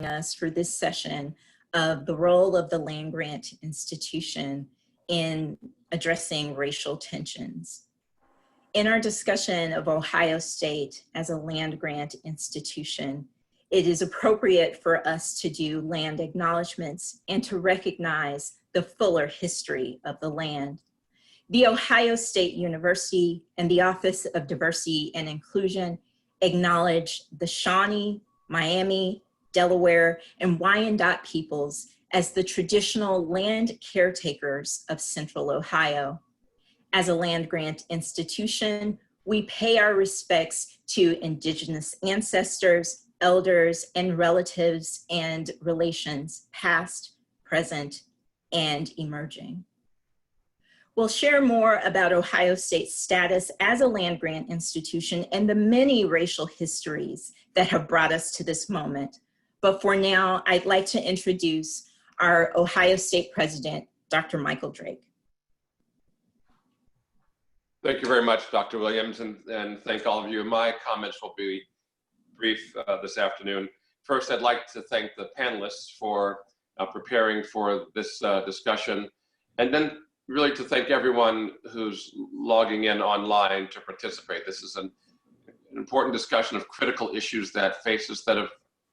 us for this session of the role of the land-grant institution in addressing racial tensions. In our discussion of Ohio State as a land-grant institution, it is appropriate for us to do land acknowledgements and to recognize the fuller history of the land. The Ohio State University and the Office of Diversity and Inclusion acknowledge the Shawnee, Miami, Delaware, and Wyandot peoples as the traditional land caretakers of Central Ohio. As a land-grant institution, we pay our respects to Indigenous ancestors, elders, and relatives and relations, past, present, and emerging. We'll share more about Ohio State's status as a land-grant institution and the many racial histories that have brought us to this moment. But for now, I'd like to introduce our Ohio State President, Dr. Michael Drake. Thank you very much, Dr. Williams, and thank all of you. My comments will be brief this afternoon. First, I'd like to thank the panelists for preparing for this discussion, and then really to thank everyone who's logging in online to participate. This is an important discussion of critical issues that have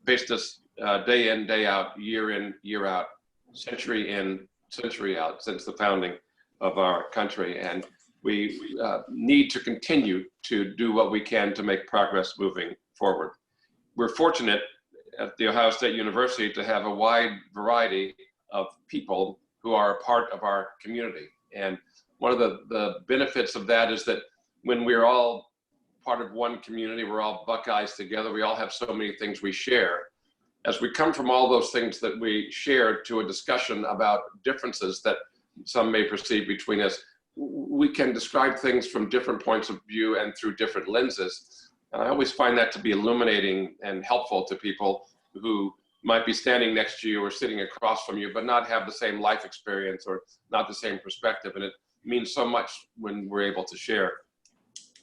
faced us day in, day out, year in, year out, century in, century out, since the founding of our country. And we need to continue to do what we can to make progress moving forward. We're fortunate at The Ohio State University to have a wide variety of people who are a part of our community. And one of the benefits of that is that when we're all part of one community, we're all Buckeyes together, we all have so many things we share. As we come from all those things that we share to a discussion about differences that some may perceive between us, we can describe things from different points of view and through different lenses. And I always find that to be illuminating and helpful to people who might be standing next to you or sitting across from you, but not have the same life experience or not the same perspective. And it means so much when we're able to share.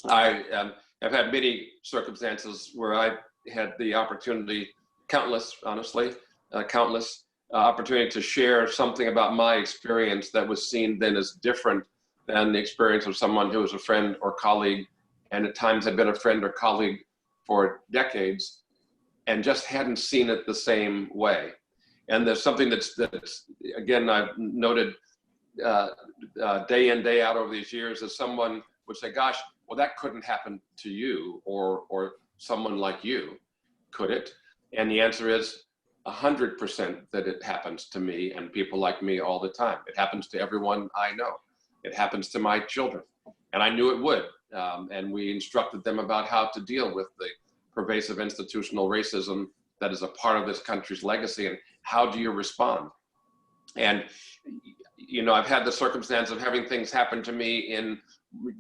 I have had many circumstances where I had the opportunity, countless, honestly, countless opportunity to share something about my experience that was seen then as different than the experience of someone who was a friend or colleague, and at times had been a friend or colleague for decades, and just hadn't seen it the same way. And there's something that's again, I've noted day in, day out over these years, as someone would say, gosh, well, that couldn't happen to you or someone like you, could it? And the answer is 100% that it happens to me and people like me all the time. It happens to everyone I know. It happens to my children. And I knew it would. And we instructed them about how to deal with the pervasive institutional racism that is a part of this country's legacy, and how do you respond? And, you know, I've had the circumstance of having things happen to me in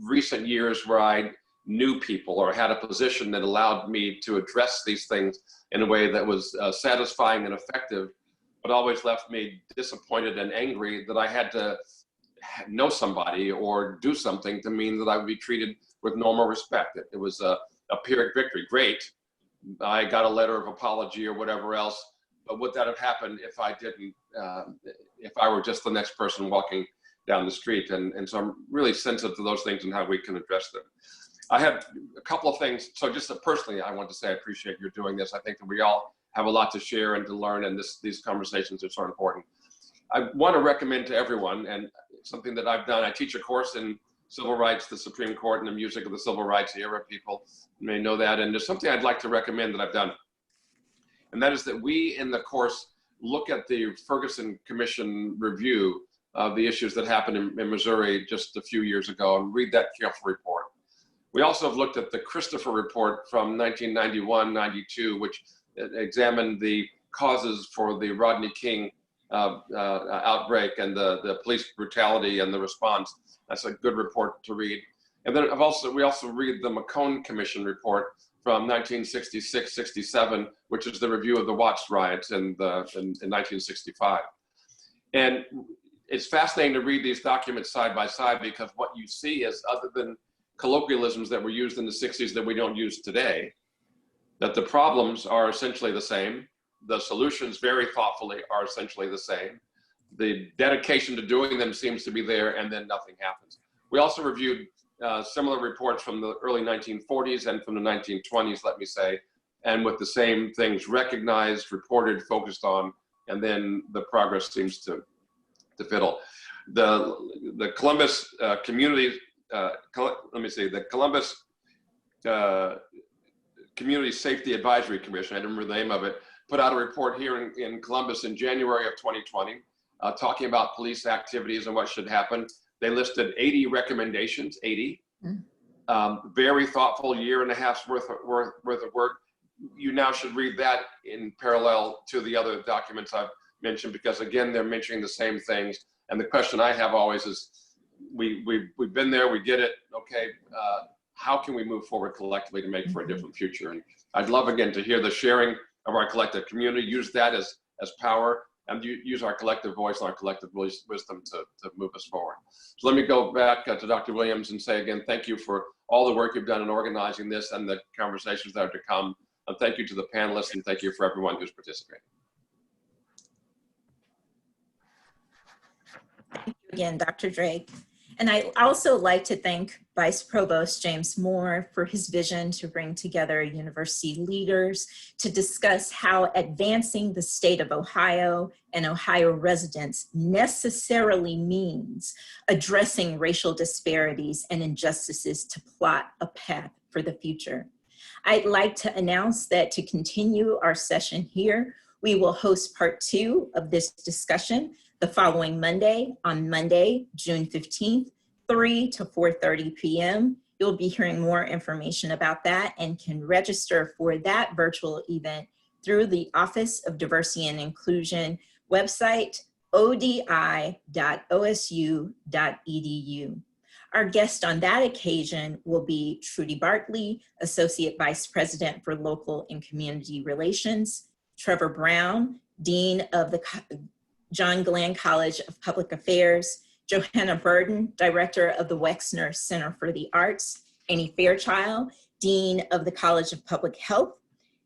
recent years where I knew people or had a position that allowed me to address these things in a way that was satisfying and effective, but always left me disappointed and angry that I had to know somebody or do something to mean that I would be treated with normal respect. It was a Pyrrhic victory. Great. I got a letter of apology or whatever else, but would that have happened if I didn't, if I were just the next person walking down the street? And so I'm really sensitive to those things and how we can address them. I have a couple of things. So just personally, I want to say I appreciate you doing this. I think that we all have a lot to share and to learn, and these conversations are so important. I want to recommend to everyone, and something that I've done, I teach a course in civil rights, the Supreme Court, and the music of the civil rights era. People may know that. And there's something I'd like to recommend that I've done. And that is that we in the course look at the Ferguson Commission review of the issues that happened in Missouri just a few years ago, and read that careful report. We also have looked at the Christopher report from 1991-92, which examined the causes for the Rodney King outbreak and the police brutality and the response. That's a good report to read. And then we also read the McCone Commission report from 1966-67, which is the review of the Watts riots in 1965. And it's fascinating to read these documents side by side, because what you see is, other than colloquialisms that were used in the 60s that we don't use today, that the problems are essentially the same, the solutions very thoughtfully are essentially the same. The dedication to doing them seems to be there, and then nothing happens. We also reviewed similar reports from the early 1940s and from the 1920s, let me say, and with the same things recognized, reported, focused on, and then the progress seems to fiddle. The Columbus community, the Columbus Community Safety Advisory Commission, I don't remember the name of it, put out a report here in Columbus in January of 2020, talking about police activities and what should happen. They listed 80 recommendations, 80. Very thoughtful, year and a half's worth of work. You now should read that in parallel to the other documents I've mentioned, because again, they're mentioning the same things. And the question I have always is, we've been there, we get it, okay, how can we move forward collectively to make for a different future? And I'd love, again, to hear the sharing of our collective community, use that as power, and use our collective voice and our collective wisdom to move us forward. So let me go back to Dr. Williams and say again, thank you for all the work you've done in organizing this and the conversations that are to come. And thank you to the panelists, and thank you for everyone who's participating. Thank you again, Dr. Drake. And I also like to thank Vice Provost James Moore for his vision to bring together university leaders to discuss how advancing the state of Ohio and Ohio residents necessarily means addressing racial disparities and injustices to plot a path for the future. I'd like to announce that to continue our session here, we will host part 2 of this discussion the following Monday, on Monday, June 15th, 3 to 4:30 p.m. You'll be hearing more information about that and can register for that virtual event through the Office of Diversity and Inclusion website, odi.osu.edu. Our guest on that occasion will be Trudy Bartley, Associate Vice President for Local and Community Relations, Trevor Brown, Dean of the John Glenn College of Public Affairs, Johanna Burden, Director of the Wexner Center for the Arts, Annie Fairchild, Dean of the College of Public Health,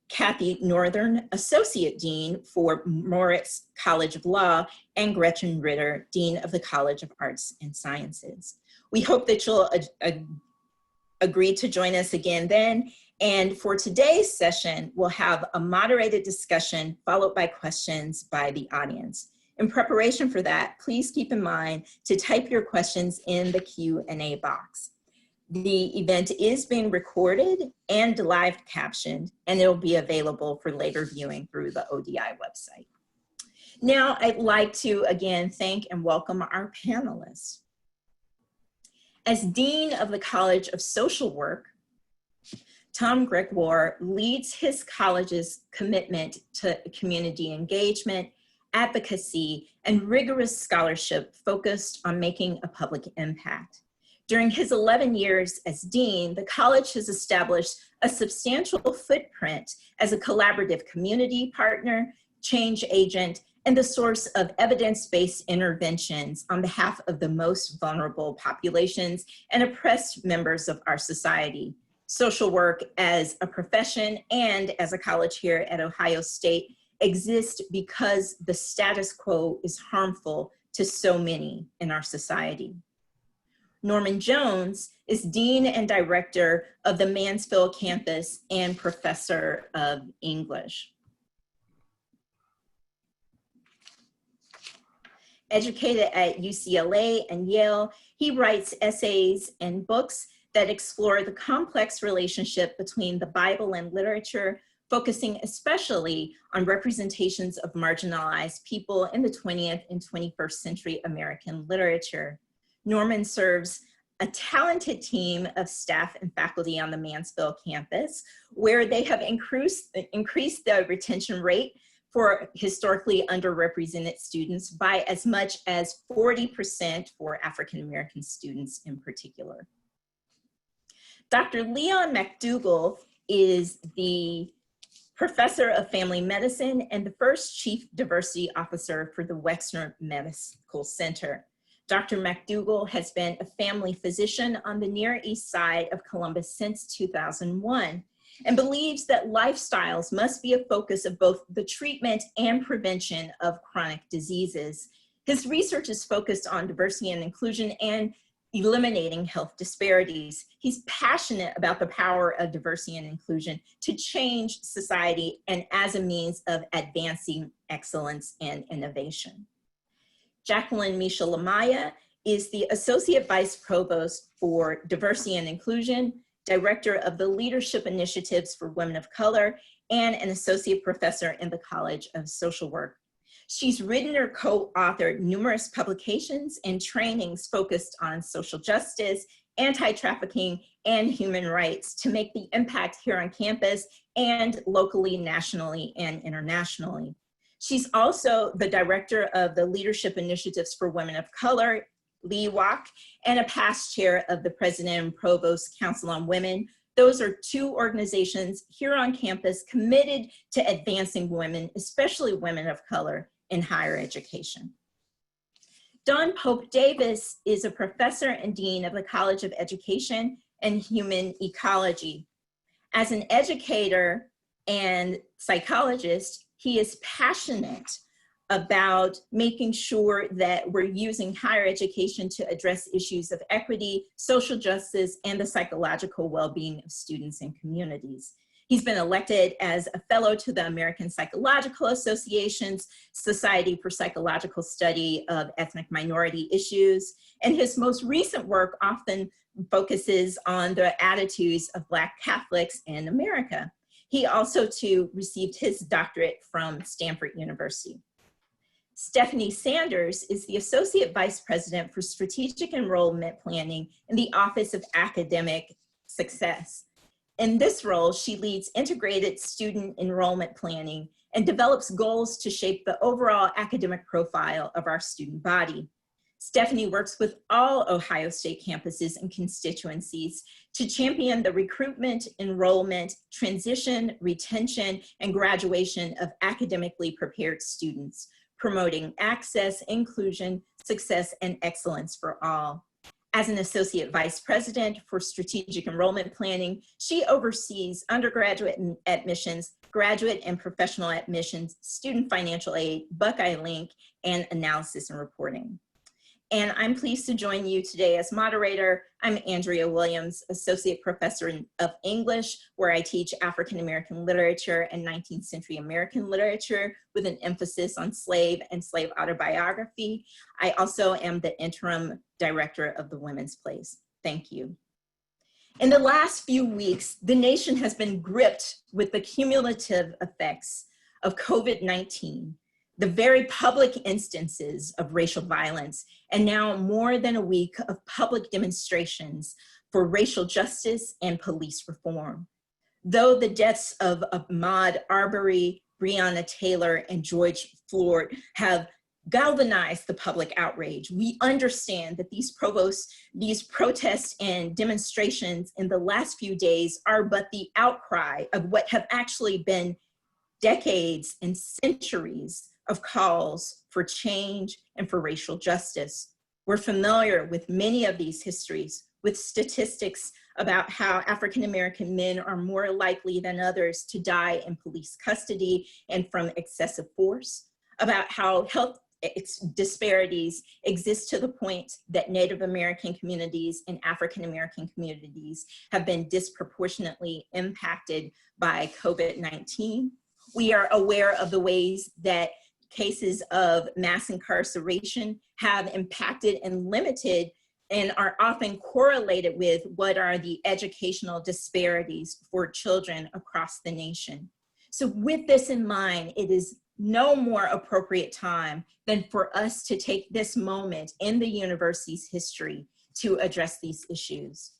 Kathy Northern, Associate Dean for Moritz College of Law, and Gretchen Ritter, Dean of the College of Arts and Sciences. We hope that you'll agree to join us again then. And for today's session, we'll have a moderated discussion followed by questions by the audience. In preparation for that, please keep in mind to type your questions in the Q&A box. The event is being recorded and live captioned, and it'll be available for later viewing through the ODI website. Now, I'd like to again thank and welcome our panelists. As Dean of the College of Social Work, Tom Gregoire leads his college's commitment to community engagement, advocacy, and rigorous scholarship focused on making a public impact. During his 11 years as dean, the college has established a substantial footprint as a collaborative community partner, change agent, and the source of evidence-based interventions on behalf of the most vulnerable populations and oppressed members of our society. Social work as a profession and as a college here at Ohio State exist because the status quo is harmful to so many in our society. Norman Jones is Dean and Director of the Mansfield campus and Professor of English. Educated at UCLA and Yale, he writes essays and books that explore the complex relationship between the Bible and literature, focusing especially on representations of marginalized people in the 20th and 21st century American literature. Norman serves a talented team of staff and faculty on the Mansfield campus, where they have increased the retention rate for historically underrepresented students by as much as 40% for African American students in particular. Dr. Leon McDougall is the Professor of Family Medicine and the first Chief Diversity Officer for the Wexner Medical Center. Dr. McDougall has been a family physician on the Near East Side of Columbus since 2001. and believes that lifestyles must be a focus of both the treatment and prevention of chronic diseases. His research is focused on diversity and inclusion and eliminating health disparities. He's passionate about the power of diversity and inclusion to change society and as a means of advancing excellence and innovation. Jacqueline Misha-Lamaya is the Associate Vice Provost for Diversity and Inclusion, Director of the Leadership Initiatives for Women of Color, and an Associate Professor in the College of Social Work. She's written or co-authored numerous publications and trainings focused on social justice, anti-trafficking, and human rights to make the impact here on campus and locally, nationally, and internationally. She's also the director of the Leadership Initiatives for Women of Color, LEWOC, and a past chair of the President and Provost Council on Women. Those are two organizations here on campus committed to advancing women, especially women of color, in higher education. Dawn Pope Davis is a professor and dean of the College of Education and Human Ecology. As an educator and psychologist, he is passionate about making sure that we're using higher education to address issues of equity, social justice, and the psychological well-being of students and communities. He's been elected as a fellow to the American Psychological Association's Society for Psychological Study of Ethnic Minority Issues, and his most recent work often focuses on the attitudes of Black Catholics in America. He also too received his doctorate from Stanford University. Stephanie Sanders is the Associate Vice President for Strategic Enrollment Planning in the Office of Academic Success. In this role, she leads integrated student enrollment planning and develops goals to shape the overall academic profile of our student body. Stephanie works with all Ohio State campuses and constituencies to champion the recruitment, enrollment, transition, retention, and graduation of academically prepared students, promoting access, inclusion, success, and excellence for all. As an Associate Vice President for Strategic Enrollment Planning, she oversees undergraduate admissions, graduate and professional admissions, student financial aid, Buckeye Link, and analysis and reporting. And I'm pleased to join you today as moderator. I'm Andrea Williams, Associate Professor of English, where I teach African American literature and 19th century American literature with an emphasis on slave and slave autobiography. I also am the interim director of the Women's Place. Thank you. In the last few weeks, the nation has been gripped with the cumulative effects of COVID-19, the very public instances of racial violence, and now more than a week of public demonstrations for racial justice and police reform. Though the deaths of Ahmaud Arbery, Breonna Taylor, and George Floyd have galvanized the public outrage, we understand that these protests and demonstrations in the last few days are but the outcry of what have actually been decades and centuries of calls for change and for racial justice. We're familiar with many of these histories, with statistics about how African American men are more likely than others to die in police custody and from excessive force, about how health disparities exist to the point that Native American communities and African American communities have been disproportionately impacted by COVID-19. We are aware of the ways that cases of mass incarceration have impacted and limited and are often correlated with what are the educational disparities for children across the nation. So with this in mind, it is no more appropriate time than for us to take this moment in the university's history to address these issues.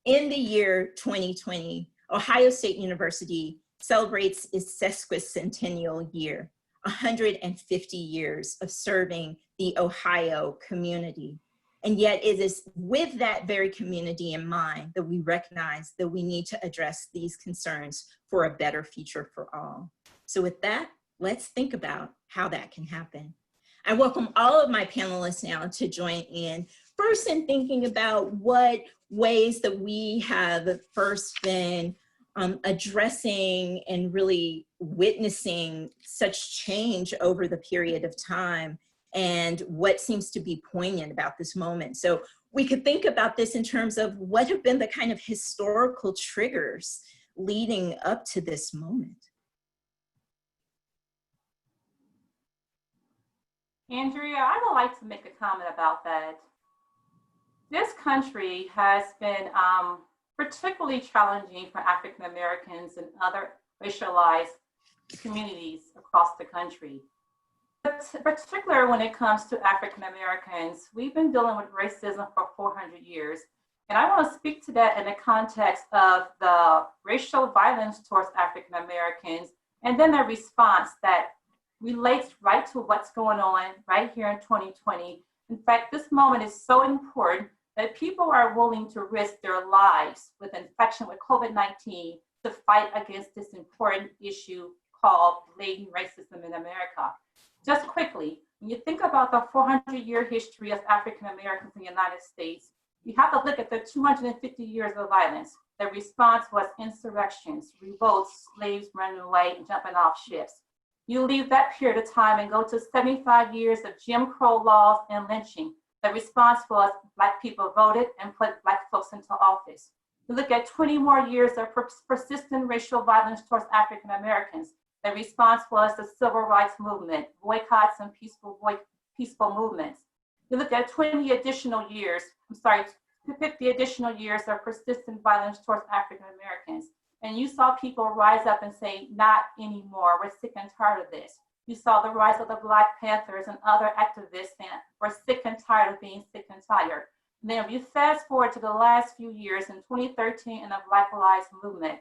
In the year 2020, Ohio State University celebrates its sesquicentennial year, 150 years of serving the Ohio community. And yet it is with that very community in mind that we recognize that we need to address these concerns for a better future for all. So with that, let's think about how that can happen. I welcome all of my panelists now to join in. First, in thinking about what ways that we have first been addressing and really witnessing such change over the period of time and what seems to be poignant about this moment. So we could think about this in terms of what have been the kind of historical triggers leading up to this moment. Andrea, I would like to make a comment about that. This country has been particularly challenging for African Americans and other racialized communities across the country. But particularly when it comes to African Americans, we've been dealing with racism for 400 years. And I want to speak to that in the context of the racial violence towards African Americans, and then the response that relates right to what's going on right here in 2020. In fact, this moment is so important that people are willing to risk their lives with infection with COVID-19 to fight against this important issue called latent racism in America. Just quickly, when you think about the 400-year history of African Americans in the United States, you have to look at the 250 years of violence. The response was insurrections, revolts, slaves running away and jumping off ships. You leave that period of time and go to 75 years of Jim Crow laws and lynching. The response was Black people voted and put Black folks into office. You look at 20 more years of persistent racial violence towards African Americans. The response was the Civil Rights Movement, boycotts and peaceful movements. You look at 50 additional years of persistent violence towards African Americans. And you saw people rise up and say, not anymore, we're sick and tired of this. You saw the rise of the Black Panthers and other activists saying, we're sick and tired of being sick and tired. And then if you fast forward to the last few years in 2013 in the Black Lives Movement,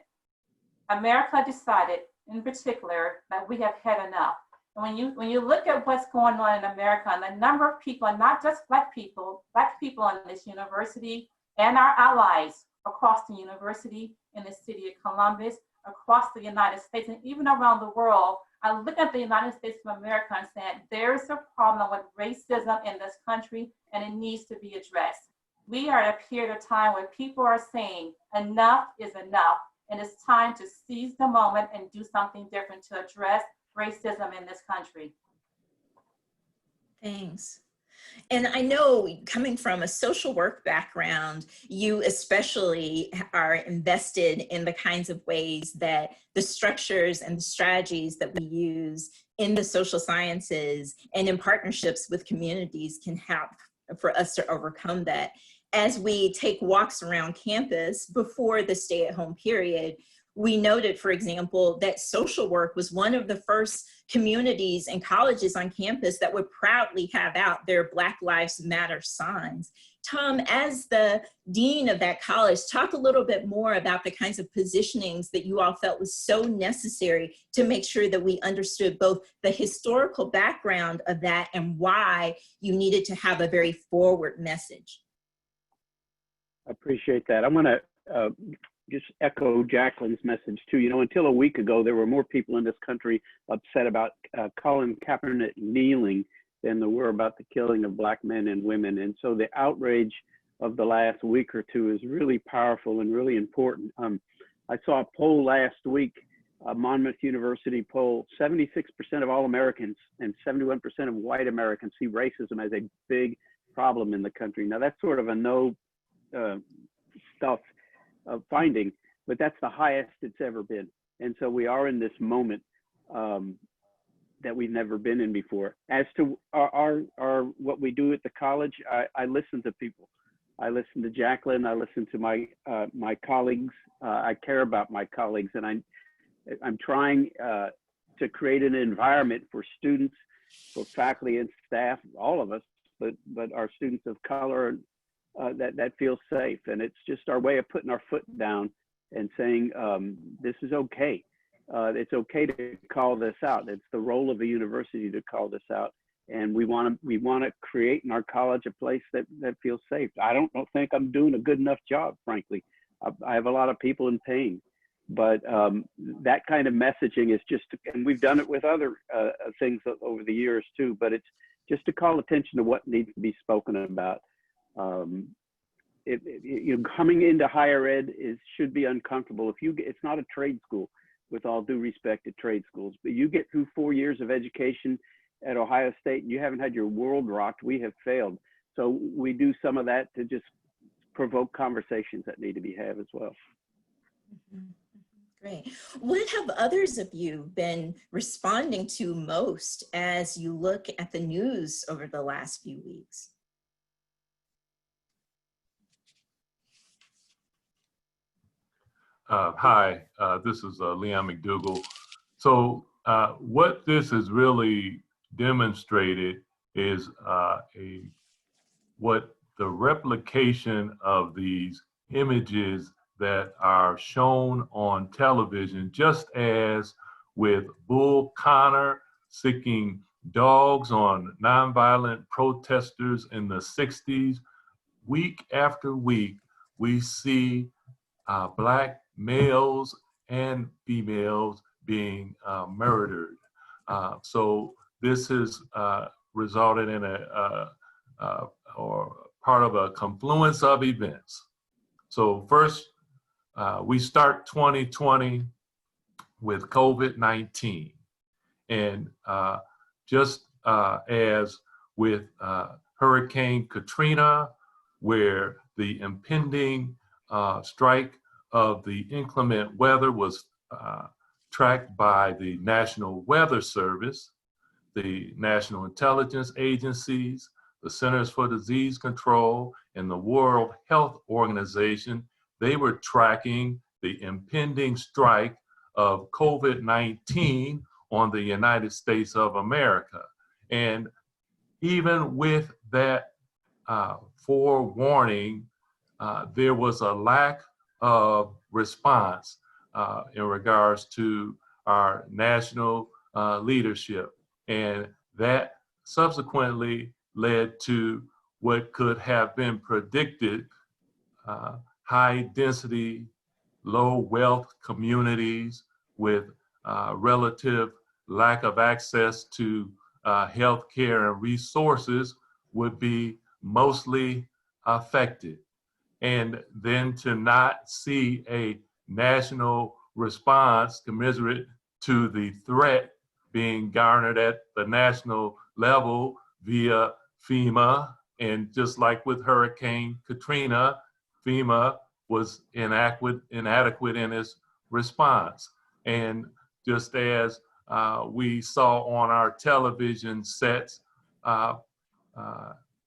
America decided in particular that we have had enough. And when you look at what's going on in America and the number of people, and not just Black people in this university and our allies across the university, in the city of Columbus, across the United States, and even around the world, I look at the United States of America and say, there's a problem with racism in this country and it needs to be addressed. We are at a period of time where people are saying enough is enough, and it's time to seize the moment and do something different to address racism in this country. Thanks. And I know, coming from a social work background, you especially are invested in the kinds of ways that the structures and the strategies that we use in the social sciences and in partnerships with communities can help for us to overcome that. As we take walks around campus before the stay-at-home period, we noted, for example, that social work was one of the first communities and colleges on campus that would proudly have out their Black Lives Matter signs. Tom, as the dean of that college, talk a little bit more about the kinds of positionings that you all felt was so necessary to make sure that we understood both the historical background of that and why you needed to have a very forward message. I appreciate that. I'm going to just echo Jacqueline's message too. You know, until a week ago, there were more people in this country upset about Colin Kaepernick kneeling than there were about the killing of Black men and women. And so the outrage of the last week or two is really powerful and really important. I saw a poll last week, a Monmouth University poll, 76% of all Americans and 71% of white Americans see racism as a big problem in the country. Now that's sort of a no stuff finding, but that's the highest it's ever been. And so we are in this moment that we've never been in before. As to our what we do at the college, I listen to people. I listen to Jacqueline. I listen to my colleagues. I care about my colleagues, and I'm trying to create an environment for students, for faculty and staff, all of us, but our students of color. That feels safe, and it's just our way of putting our foot down and saying this is okay. It's okay to call this out. It's the role of the university to call this out, and we want to create in our college a place that feels safe. I don't think I'm doing a good enough job, frankly. I have a lot of people in pain, but that kind of messaging is just, and we've done it with other things over the years too. But it's just to call attention to what needs to be spoken about. coming into higher ed should be uncomfortable. It's not a trade school, with all due respect to trade schools, but you get through 4 years of education at Ohio State and you haven't had your world rocked, we have failed. So we do some of that to just provoke conversations that need to be had as well. Mm-hmm. Great. What have others of you been responding to most as you look at the news over the last few weeks? Hi, this is Leon McDougall. So what this has really demonstrated is what the replication of these images that are shown on television, just as with Bull Connor sicking dogs on nonviolent protesters in the 60s, week after week, we see Black males and females being murdered. So this has resulted in or part of a confluence of events. So first, we start 2020 with COVID-19. And just as with Hurricane Katrina, where the impending strike of the inclement weather was tracked by the National Weather Service, the National Intelligence Agencies, the Centers for Disease Control, and the World Health Organization. They were tracking the impending strike of COVID-19 on the United States of America. And even with that forewarning, there was a lack of response in regards to our national leadership. And that subsequently led to what could have been predicted, high density, low wealth communities with relative lack of access to health care and resources would be mostly affected. And then to not see a national response commensurate to the threat being garnered at the national level via FEMA. And just like with Hurricane Katrina, FEMA was inadequate in its response. And just as we saw on our television sets,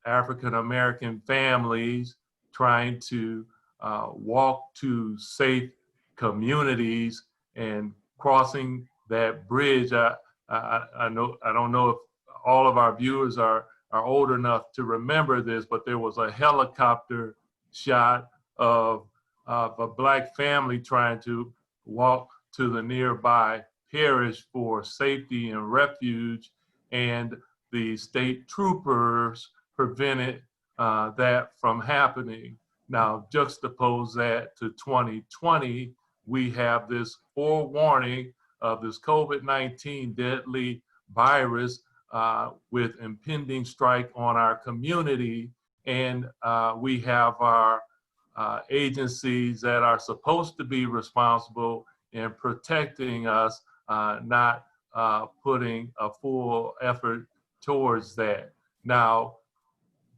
African-American families trying to walk to safe communities and crossing that bridge. I don't know if all of our viewers are old enough to remember this, but there was a helicopter shot of a Black family trying to walk to the nearby parish for safety and refuge, and the state troopers prevented that from happening. Now, juxtapose that to 2020, we have this forewarning of this COVID-19 deadly virus with impending strike on our community. And we have our agencies that are supposed to be responsible in protecting us, not putting a full effort towards that. Now,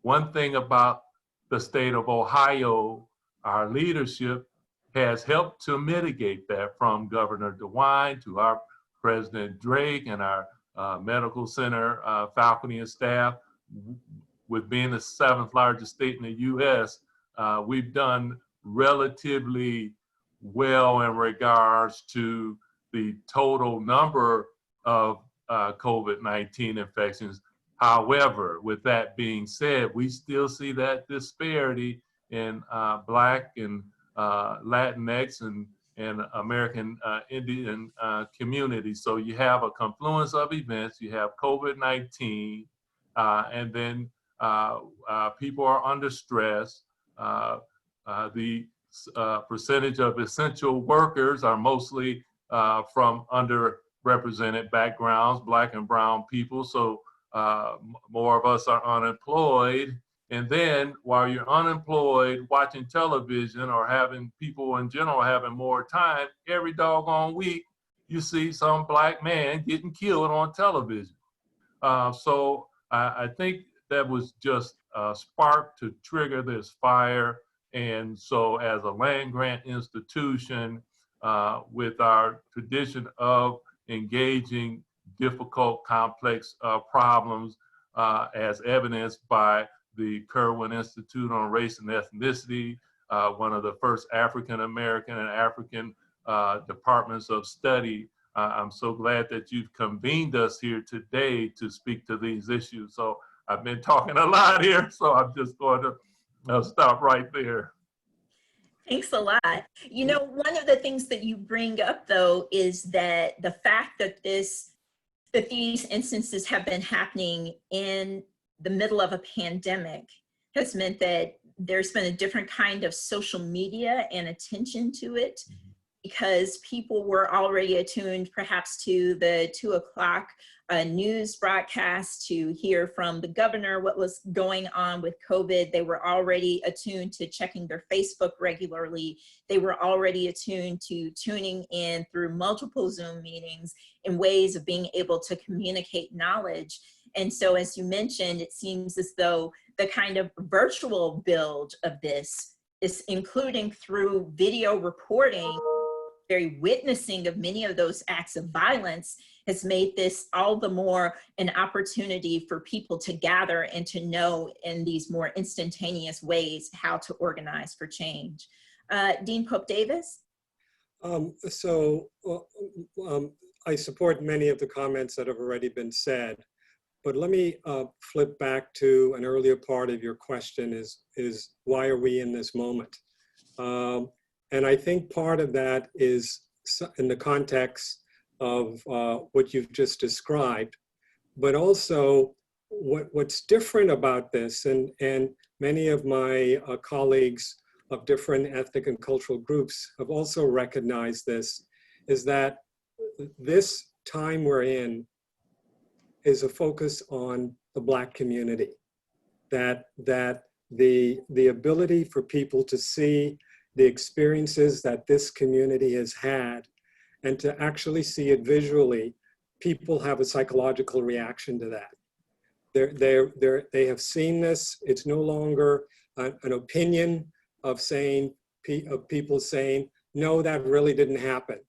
one thing about the state of Ohio, our leadership has helped to mitigate that, from Governor DeWine to our President Drake and our medical center faculty and staff. With being the 7th largest state in the US, we've done relatively well in regards to the total number of COVID-19 infections. However, with that being said, we still see that disparity in Black and Latinx and American Indian communities. So you have a confluence of events. You have COVID-19, and then people are under stress. The percentage of essential workers are mostly from underrepresented backgrounds, Black and brown people. So more of us are unemployed. And then while you're unemployed, watching television or having people in general having more time, every doggone week, you see some black man getting killed on television. So I think that was just a spark to trigger this fire. And so as a land grant institution, with our tradition of engaging difficult, complex problems, as evidenced by the Kirwan Institute on Race and Ethnicity, one of the first African-American and African departments of study. I'm so glad that you've convened us here today to speak to these issues. So I've been talking a lot here, so I'm just going to stop right there. Thanks a lot. You know, one of the things that you bring up, though, is that the fact that these instances have been happening in the middle of a pandemic has meant that there's been a different kind of social media and attention to it, because people were already attuned perhaps to the 2 o'clock news broadcast to hear from the governor what was going on with COVID. They were already attuned to checking their Facebook regularly. They were already attuned to tuning in through multiple Zoom meetings in ways of being able to communicate knowledge. And so, as you mentioned, it seems as though the kind of virtual build of this is including through video reporting, very witnessing of many of those acts of violence, has made this all the more an opportunity for people to gather and to know in these more instantaneous ways how to organize for change. Dean Pope Davis? I support many of the comments that have already been said, but let me flip back to an earlier part of your question is why are we in this moment? And I think part of that is in the context of what you've just described, but also what's different about this, and many of my colleagues of different ethnic and cultural groups have also recognized this, is that this time we're in is a focus on the Black community, that the ability for people to see the experiences that this community has had and to actually see it visually, people have a psychological reaction to that. They have seen this. It's no longer an opinion of people saying, no, that really didn't happen.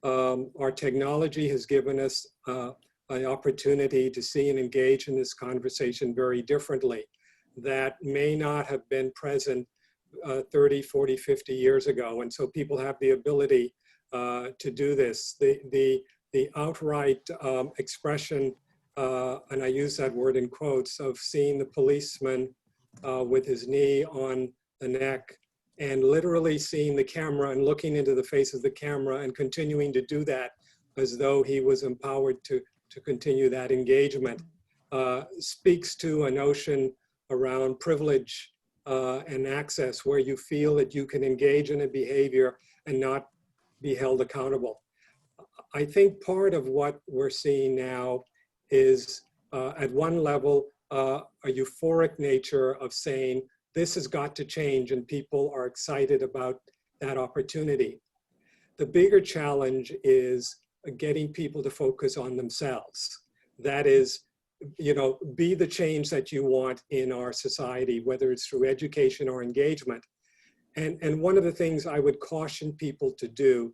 Our technology has given us an opportunity to see and engage in this conversation very differently that may not have been present 30, 40, 50 years ago. And so people have the ability to do this. The outright expression, and I use that word in quotes, of seeing the policeman with his knee on the neck and literally seeing the camera and looking into the face of the camera and continuing to do that as though he was empowered to continue that engagement, speaks to a notion around privilege and access, where you feel that you can engage in a behavior and not be held accountable. I think part of what we're seeing now is, at one level, a euphoric nature of saying, this has got to change, and people are excited about that opportunity. The bigger challenge is getting people to focus on themselves. That is, be the change that you want in our society, whether it's through education or engagement. And one of the things I would caution people to do,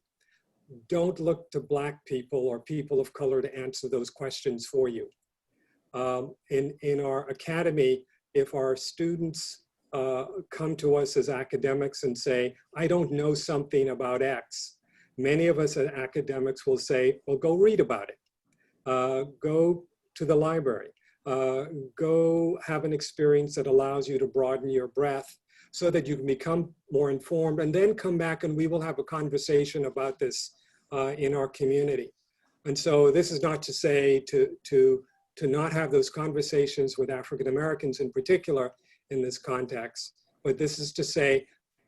don't look to Black people or people of color to answer those questions for you. In our academy, if our students come to us as academics and say, I don't know something about X, many of us as academics will say, well, go read about it. Go to the library. Go have an experience that allows you to broaden your breadth so that you can become more informed, and then come back and we will have a conversation about this in our community. And so this is not to say to not have those conversations with African Americans in particular in this context, but this is to say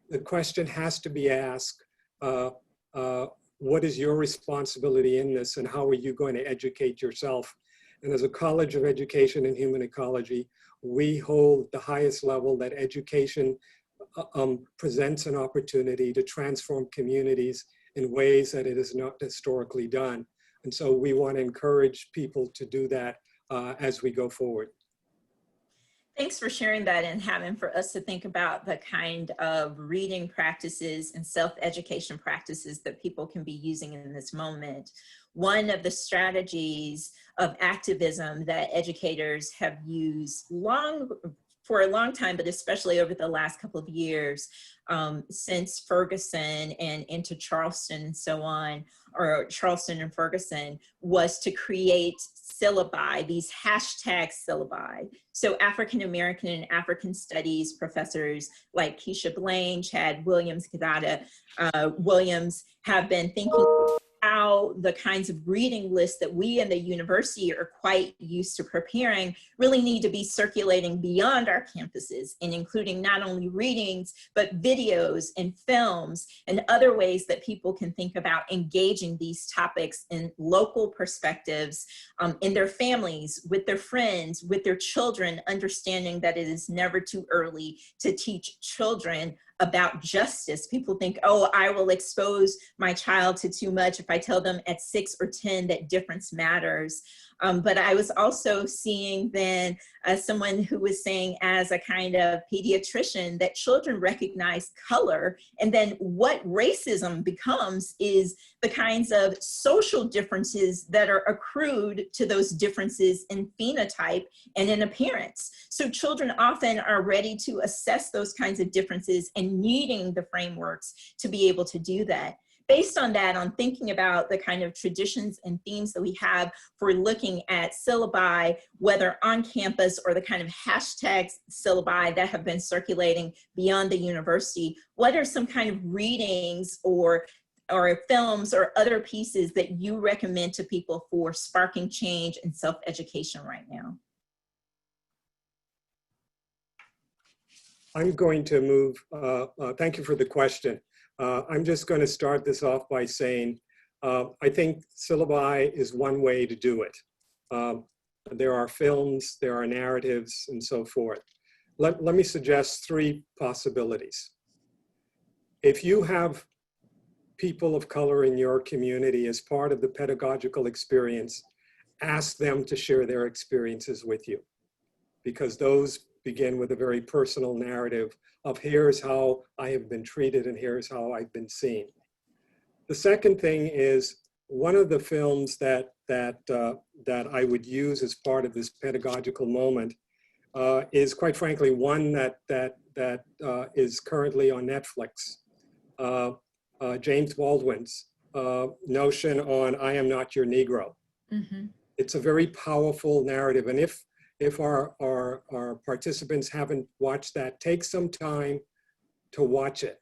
the question has to be asked, what is your responsibility in this, and how are you going to educate yourself And as a College of Education and Human Ecology, we hold the highest level that education presents an opportunity to transform communities in ways that it is not historically done. And so we want to encourage people to do that as we go forward. Thanks for sharing that and having for us to think about the kind of reading practices and self-education practices that people can be using in this moment. One of the strategies of activism that educators have used for a long time, but especially over the last couple of years, since Ferguson and into Charleston and so on, or Charleston and Ferguson, was to create syllabi, these hashtag syllabi. So African American and African Studies professors like Keisha Blaine, Chad Williams, Kadada Williams have been thinking how the kinds of reading lists that we in the university are quite used to preparing really need to be circulating beyond our campuses, and including not only readings, but videos and films and other ways that people can think about engaging these topics in local perspectives, in their families, with their friends, with their children, understanding that it is never too early to teach children about justice. People think, oh, I will expose my child to too much if I tell them at 6 or 10 that difference matters. But I was also seeing then someone who was saying, as a kind of pediatrician, that children recognize color, and then what racism becomes is the kinds of social differences that are accrued to those differences in phenotype and in appearance. So children often are ready to assess those kinds of differences and needing the frameworks to be able to do that. Based on that, on thinking about the kind of traditions and themes that we have for looking at syllabi, whether on campus or the kind of hashtag syllabi that have been circulating beyond the university, what are some kind of readings or films or other pieces that you recommend to people for sparking change and self-education right now? I'm going to move, thank you for the question. I'm just going to start this off by saying, I think syllabi is one way to do it. There are films, there are narratives, and so forth. Let me suggest 3 possibilities. If you have people of color in your community as part of the pedagogical experience, ask them to share their experiences with you, because those begin with a very personal narrative of here's how I have been treated and here's how I've been seen. The second thing is, one of the films that I would use as part of this pedagogical moment is, quite frankly, one that is currently on Netflix. James Baldwin's notion on I Am Not Your Negro. Mm-hmm. It's a very powerful narrative, and if our participants haven't watched that, take some time to watch it.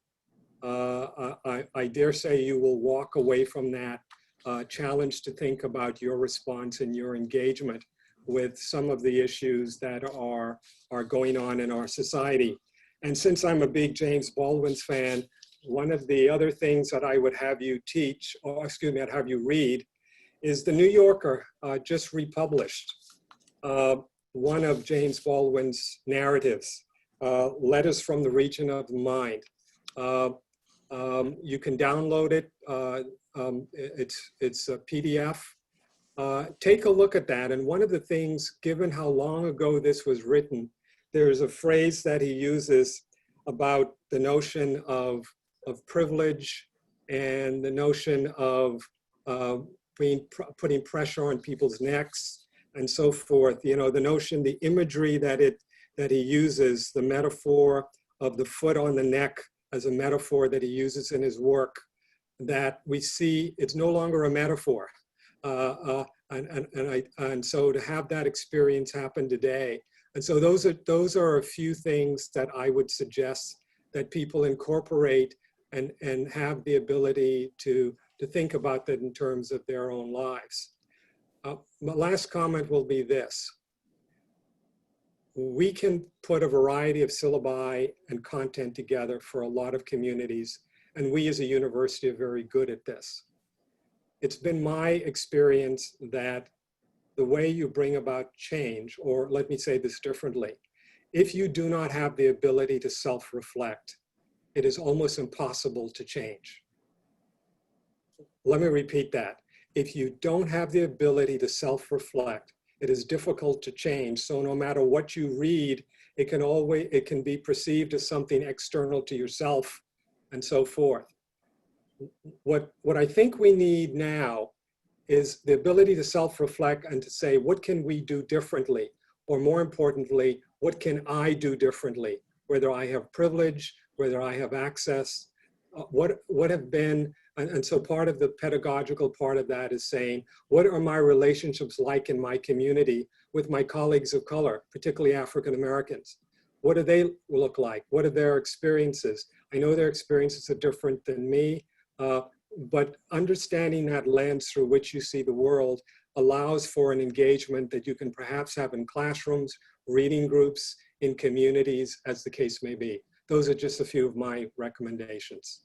I dare say you will walk away from that challenged to think about your response and your engagement with some of the issues that are going on in our society. And since I'm a big James Baldwin's fan, one of the other things that I would have you teach, or excuse me, I'd have you read, is The New Yorker just republished one of James Baldwin's narratives, Letters from the Region of the Mind. You can download it. It's a PDF. Take a look at that. And one of the things, given how long ago this was written, there's a phrase that he uses about the notion of privilege and the notion of putting pressure on people's necks and so forth. You know, the notion, the imagery that he uses, the metaphor of the foot on the neck as a metaphor that he uses in his work, that we see it's no longer a metaphor. And so to have that experience happen today. And so those are a few things that I would suggest that people incorporate and have the ability to think about that in terms of their own lives. My last comment will be this. We can put a variety of syllabi and content together for a lot of communities, and we as a university are very good at this. It's been my experience that the way you bring about change, or let me say this differently, if you do not have the ability to self-reflect, it is almost impossible to change. Let me repeat that. If you don't have the ability to self-reflect, it is difficult to change. So no matter what you read, it can be perceived as something external to yourself and so forth. What I think we need now is the ability to self-reflect and to say, what can we do differently? Or more importantly, what can I do differently? Whether I have privilege, whether I have access, what have been, and so part of the pedagogical part of that is saying, what are my relationships like in my community with my colleagues of color, particularly African Americans? What do they look like? What are their experiences? I know their experiences are different than me, but understanding that lens through which you see the world allows for an engagement that you can perhaps have in classrooms, reading groups, in communities, as the case may be. Those are just a few of my recommendations.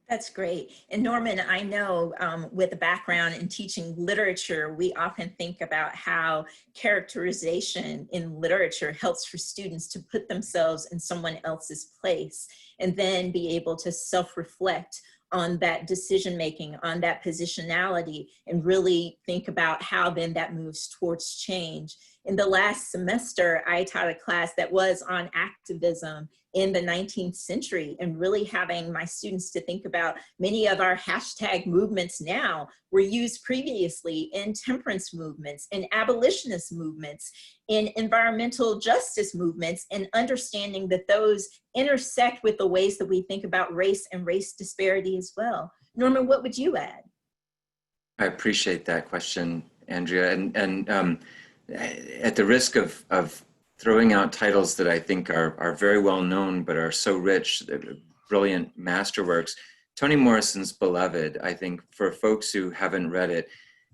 That's great. And Norman, I know with a background in teaching literature, we often think about how characterization in literature helps for students to put themselves in someone else's place and then be able to self-reflect on that decision-making, on that positionality, and really think about how then that moves towards change. In the last semester, I taught a class that was on activism in the 19th century, and really having my students to think about many of our hashtag movements now were used previously in temperance movements, in abolitionist movements, in environmental justice movements, and understanding that those intersect with the ways that we think about race and race disparity as well. Norman, what would you add? I appreciate that question, Andrea. And at the risk of throwing out titles that I think are very well known, but are so rich, brilliant masterworks, Toni Morrison's Beloved, I think for folks who haven't read it,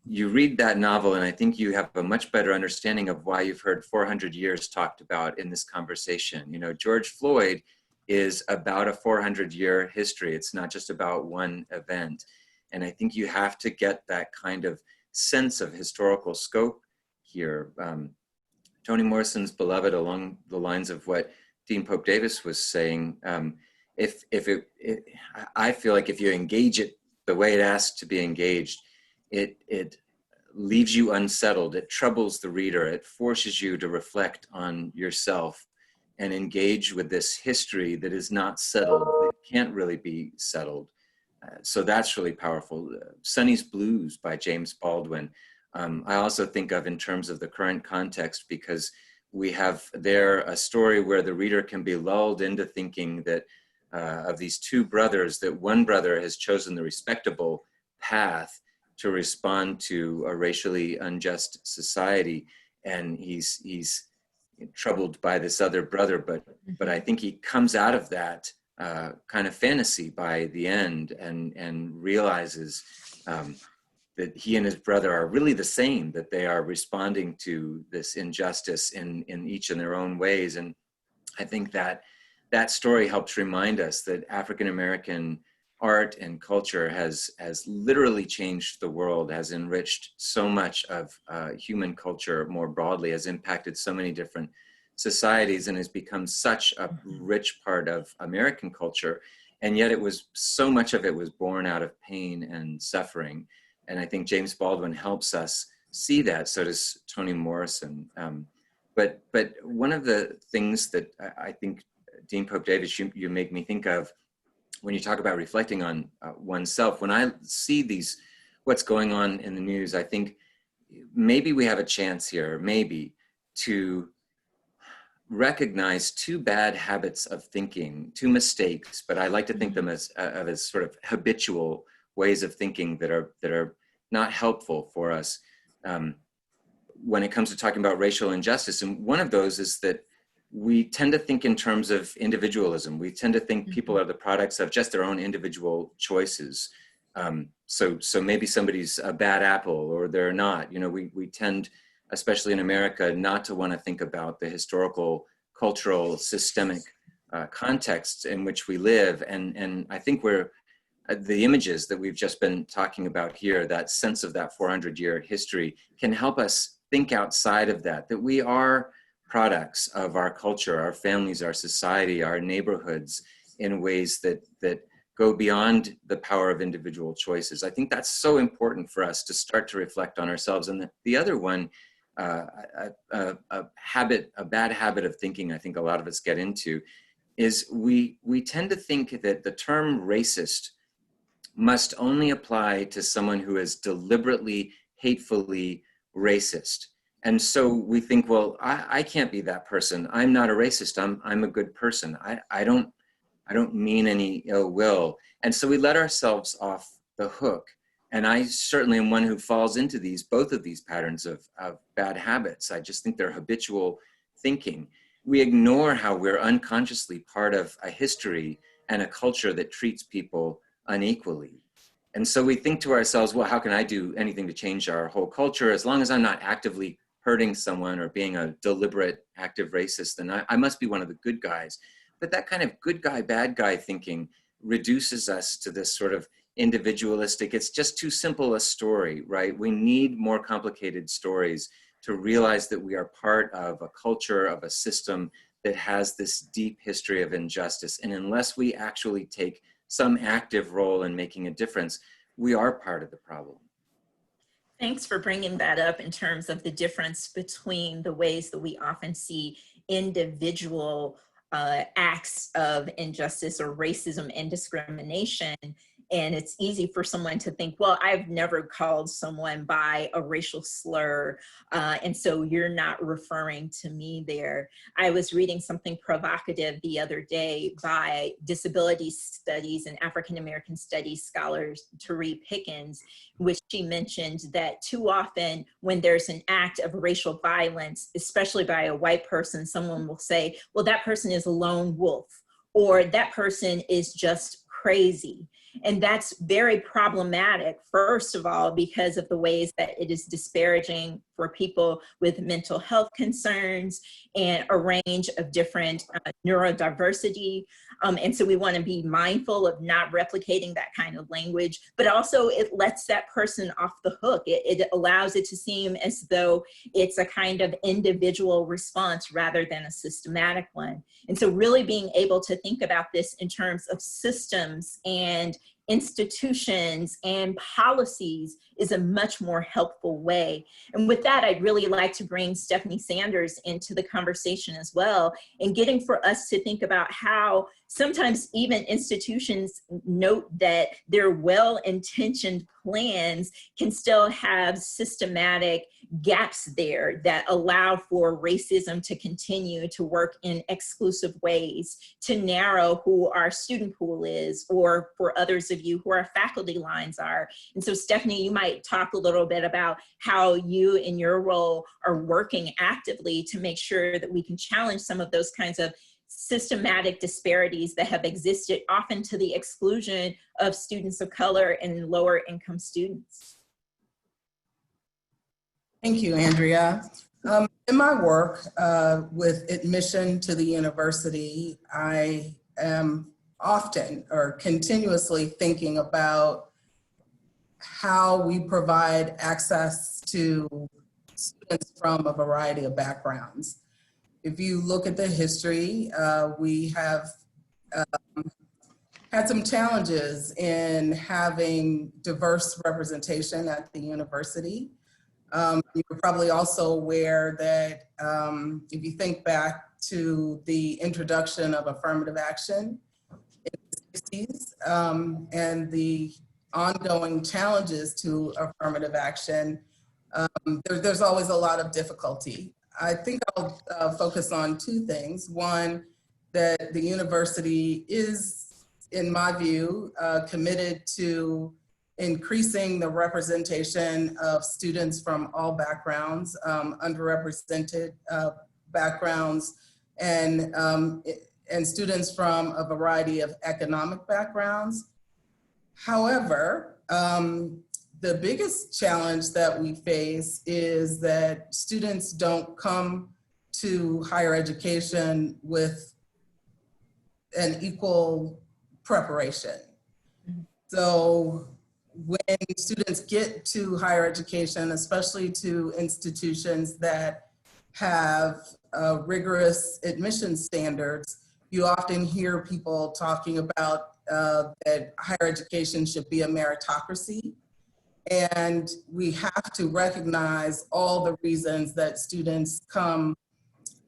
you read that novel and I think you have a much better understanding of why you've heard 400 years talked about in this conversation. You know, George Floyd is about a 400-year history. It's not just about one event. And I think you have to get that kind of sense of historical scope here. Toni Morrison's Beloved, along the lines of what Dean Pope Davis was saying, I feel like if you engage it the way it asks to be engaged, it leaves you unsettled. It troubles the reader. It forces you to reflect on yourself and engage with this history that is not settled. It can't really be settled. So that's really powerful. Sonny's Blues by James Baldwin. I also think of in terms of the current context, because we have there a story where the reader can be lulled into thinking that of these two brothers, that one brother has chosen the respectable path to respond to a racially unjust society, and he's troubled by this other brother, but I think he comes out of that kind of fantasy by the end and realizes that he and his brother are really the same, that they are responding to this injustice in each in their own ways. And I think that story helps remind us that African-American art and culture has literally changed the world, has enriched so much of human culture more broadly, has impacted so many different societies, and has become such a rich part of American culture. And yet so much of it was born out of pain and suffering. And I think James Baldwin helps us see that. So does Toni Morrison. But one of the things that I think, Dean Pope Davis, you make me think of when you talk about reflecting on oneself. When I see what's going on in the news, I think maybe we have a chance here, maybe, to recognize two bad habits of thinking, two mistakes, but I like to think them as sort of habitual ways of thinking that are not helpful for us when it comes to talking about racial injustice. And one of those is that we tend to think in terms of individualism. We tend to think people are the products of just their own individual choices. So maybe somebody's a bad apple or they're not. You know, we tend, especially in America, not to want to think about the historical, cultural, systemic contexts in which we live. And I think the images that we've just been talking about here, that sense of that 400-year history, can help us think outside of that, that we are products of our culture, our families, our society, our neighborhoods in ways that go beyond the power of individual choices. I think that's so important for us to start to reflect on ourselves. And the other one, a bad habit of thinking I think a lot of us get into is we tend to think that the term racist must only apply to someone who is deliberately, hatefully racist. And so we think, well, I can't be that person. I'm not a racist. I'm a good person. I don't mean any ill will. And so we let ourselves off the hook. And I certainly am one who falls into both of these patterns of bad habits. I just think they're habitual thinking. We ignore how we're unconsciously part of a history and a culture that treats people unequally. And so we think to ourselves, well, how can I do anything to change our whole culture? As long as I'm not actively hurting someone or being a deliberate active racist, then I must be one of the good guys. But that kind of good guy, bad guy thinking reduces us to this sort of individualistic, it's just too simple a story, right? We need more complicated stories to realize that we are part of a culture, of a system that has this deep history of injustice. And unless we actually take some active role in making a difference, we are part of the problem. Thanks for bringing that up in terms of the difference between the ways that we often see individual acts of injustice or racism and discrimination. And it's easy for someone to think, well, I've never called someone by a racial slur, and so you're not referring to me there. I was reading something provocative the other day by disability studies and African American studies scholar Tariq Pickens, which she mentioned that too often when there's an act of racial violence, especially by a white person, someone will say, well, that person is a lone wolf, or that person is just crazy. And that's very problematic, first of all, because of the ways that it is disparaging for people with mental health concerns and a range of different neurodiversity. And so we want to be mindful of not replicating that kind of language, but also it lets that person off the hook. It allows it to seem as though it's a kind of individual response rather than a systematic one. And so really being able to think about this in terms of systems and institutions and policies is a much more helpful way. And with that, I'd really like to bring Stephanie Sanders into the conversation as well, and getting for us to think about how sometimes even institutions note that their well-intentioned plans can still have systematic gaps there that allow for racism to continue to work in exclusive ways, to narrow who our student pool is, or for others of you who our faculty lines are. And so Stephanie, you might talk a little bit about how you in your role are working actively to make sure that we can challenge some of those kinds of systematic disparities that have existed, often to the exclusion of students of color and lower income students. Thank you, Andrea. In my work with admission to the university, I am often or continuously thinking about how we provide access to students from a variety of backgrounds. If you look at the history, we have had some challenges in having diverse representation at the university. You're probably also aware that if you think back to the introduction of affirmative action in the 60s and the ongoing challenges to affirmative action, there's always a lot of difficulty. I think I'll focus on two things. One, that the university is, in my view, committed to increasing the representation of students from all backgrounds, underrepresented backgrounds, and students from a variety of economic backgrounds. However, the biggest challenge that we face is that students don't come to higher education with an equal preparation. So when students get to higher education, especially to institutions that have rigorous admission standards, you often hear people talking about that higher education should be a meritocracy. And we have to recognize all the reasons that students come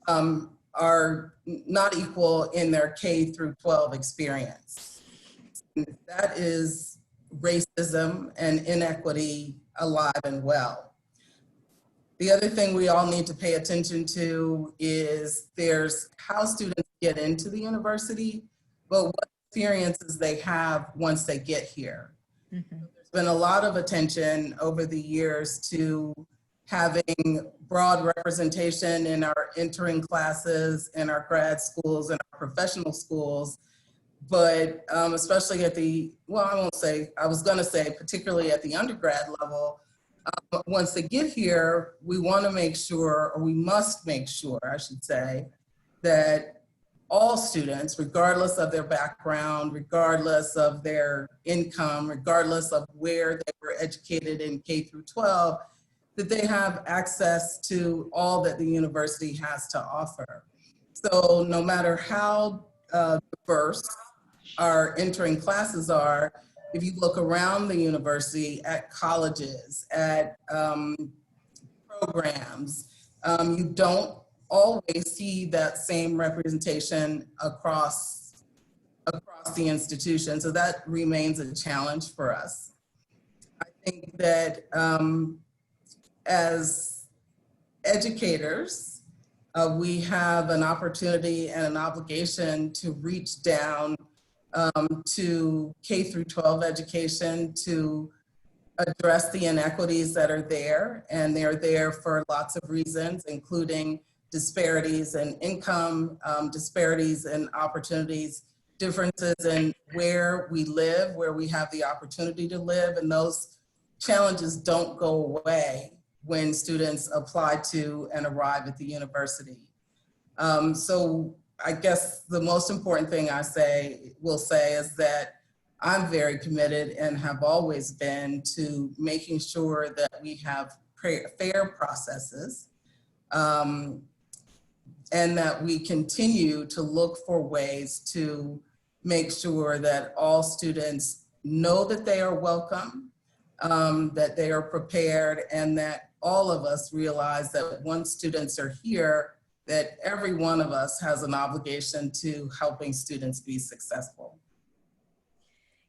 are not equal in their K through 12 experience. That is racism and inequity alive and well. The other thing we all need to pay attention to is there's how students get into the university, but what experiences they have once they get here. Mm-hmm. There's been a lot of attention over the years to having broad representation in our entering classes, in our grad schools, and our professional schools. But especially at the, well, I was gonna say particularly at the undergrad level, once they get here, we wanna make sure, or we must make sure, I should say, that all students, regardless of their background, regardless of their income, regardless of where they were educated in K through 12, that they have access to all that the university has to offer. So no matter how diverse our entering classes are, if you look around the university at colleges, at programs, you don't always see that same representation across the institution. So that remains a challenge for us. I think that as educators, we have an opportunity and an obligation to reach down to K through 12 education to address the inequities that are there. And they're there for lots of reasons, including disparities in income, disparities in opportunities, differences in where we live, where we have the opportunity to live. And those challenges don't go away when students apply to and arrive at the university. So I guess the most important thing will say is that I'm very committed and have always been to making sure that we have fair processes and that we continue to look for ways to make sure that all students know that they are welcome, that they are prepared, and that all of us realize that once students are here, that every one of us has an obligation to helping students be successful.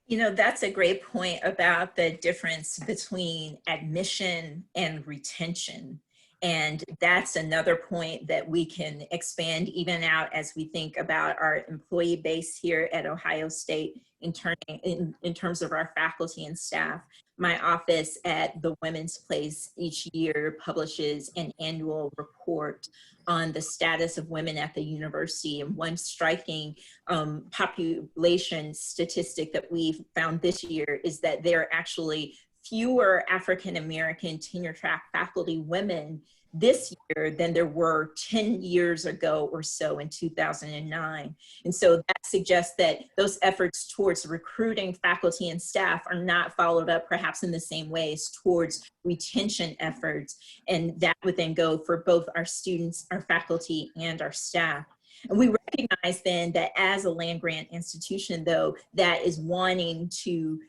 You know, that's a great point about the difference between admission and retention. And that's another point that we can expand even out as we think about our employee base here at Ohio State in terms of our faculty and staff. My office at the Women's Place each year publishes an annual report on the status of women at the university. And one striking population statistic that we've found this year is that there are actually fewer African-American tenure-track faculty women this year than there were 10 years ago or so in 2009. And so that suggests that those efforts towards recruiting faculty and staff are not followed up perhaps in the same ways towards retention efforts. And that would then go for both our students, our faculty, and our staff. And we recognize then that as a land-grant institution, though, that is wanting to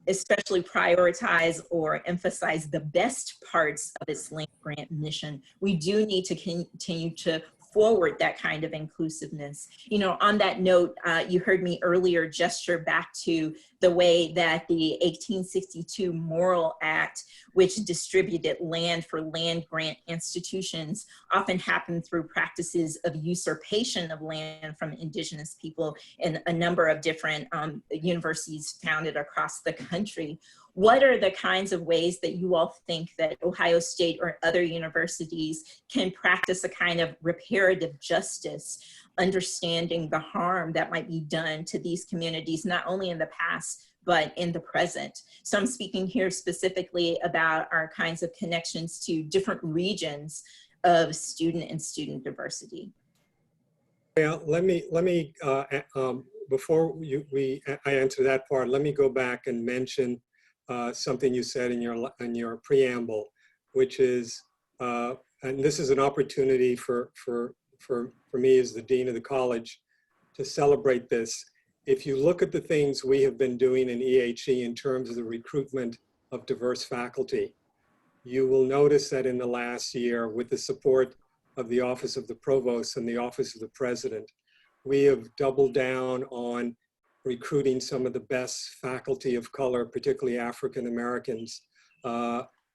especially prioritize or emphasize the best parts of its land-grant mission, we do need to continue to forward that kind of inclusiveness. You know, on that note, you heard me earlier gesture back to the way that the 1862 Morrill Act, which distributed land for land-grant institutions, often happened through practices of usurpation of land from indigenous people in a number of different universities founded across the country. What are the kinds of ways that you all think that Ohio State or other universities can practice a kind of reparative justice, understanding the harm that might be done to these communities, not only in the past, but in the present? So I'm speaking here specifically about our kinds of connections to different regions of student and student diversity. Yeah, let me before I answer that part, let me go back and mention something you said in your preamble, which is, and this is an opportunity for me as the dean of the college to celebrate this. If you look at the things we have been doing in EHE in terms of the recruitment of diverse faculty, you will notice that in the last year, with the support of the Office of the Provost and the Office of the President, we have doubled down on recruiting some of the best faculty of color, particularly African Americans,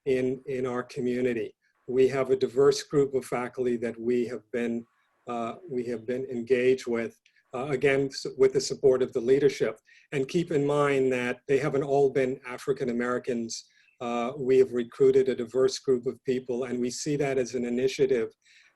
in our community. We have a diverse group of faculty that we have been engaged with, again, with the support of the leadership. And keep in mind that they haven't all been African Americans. We have recruited a diverse group of people, and we see that as an initiative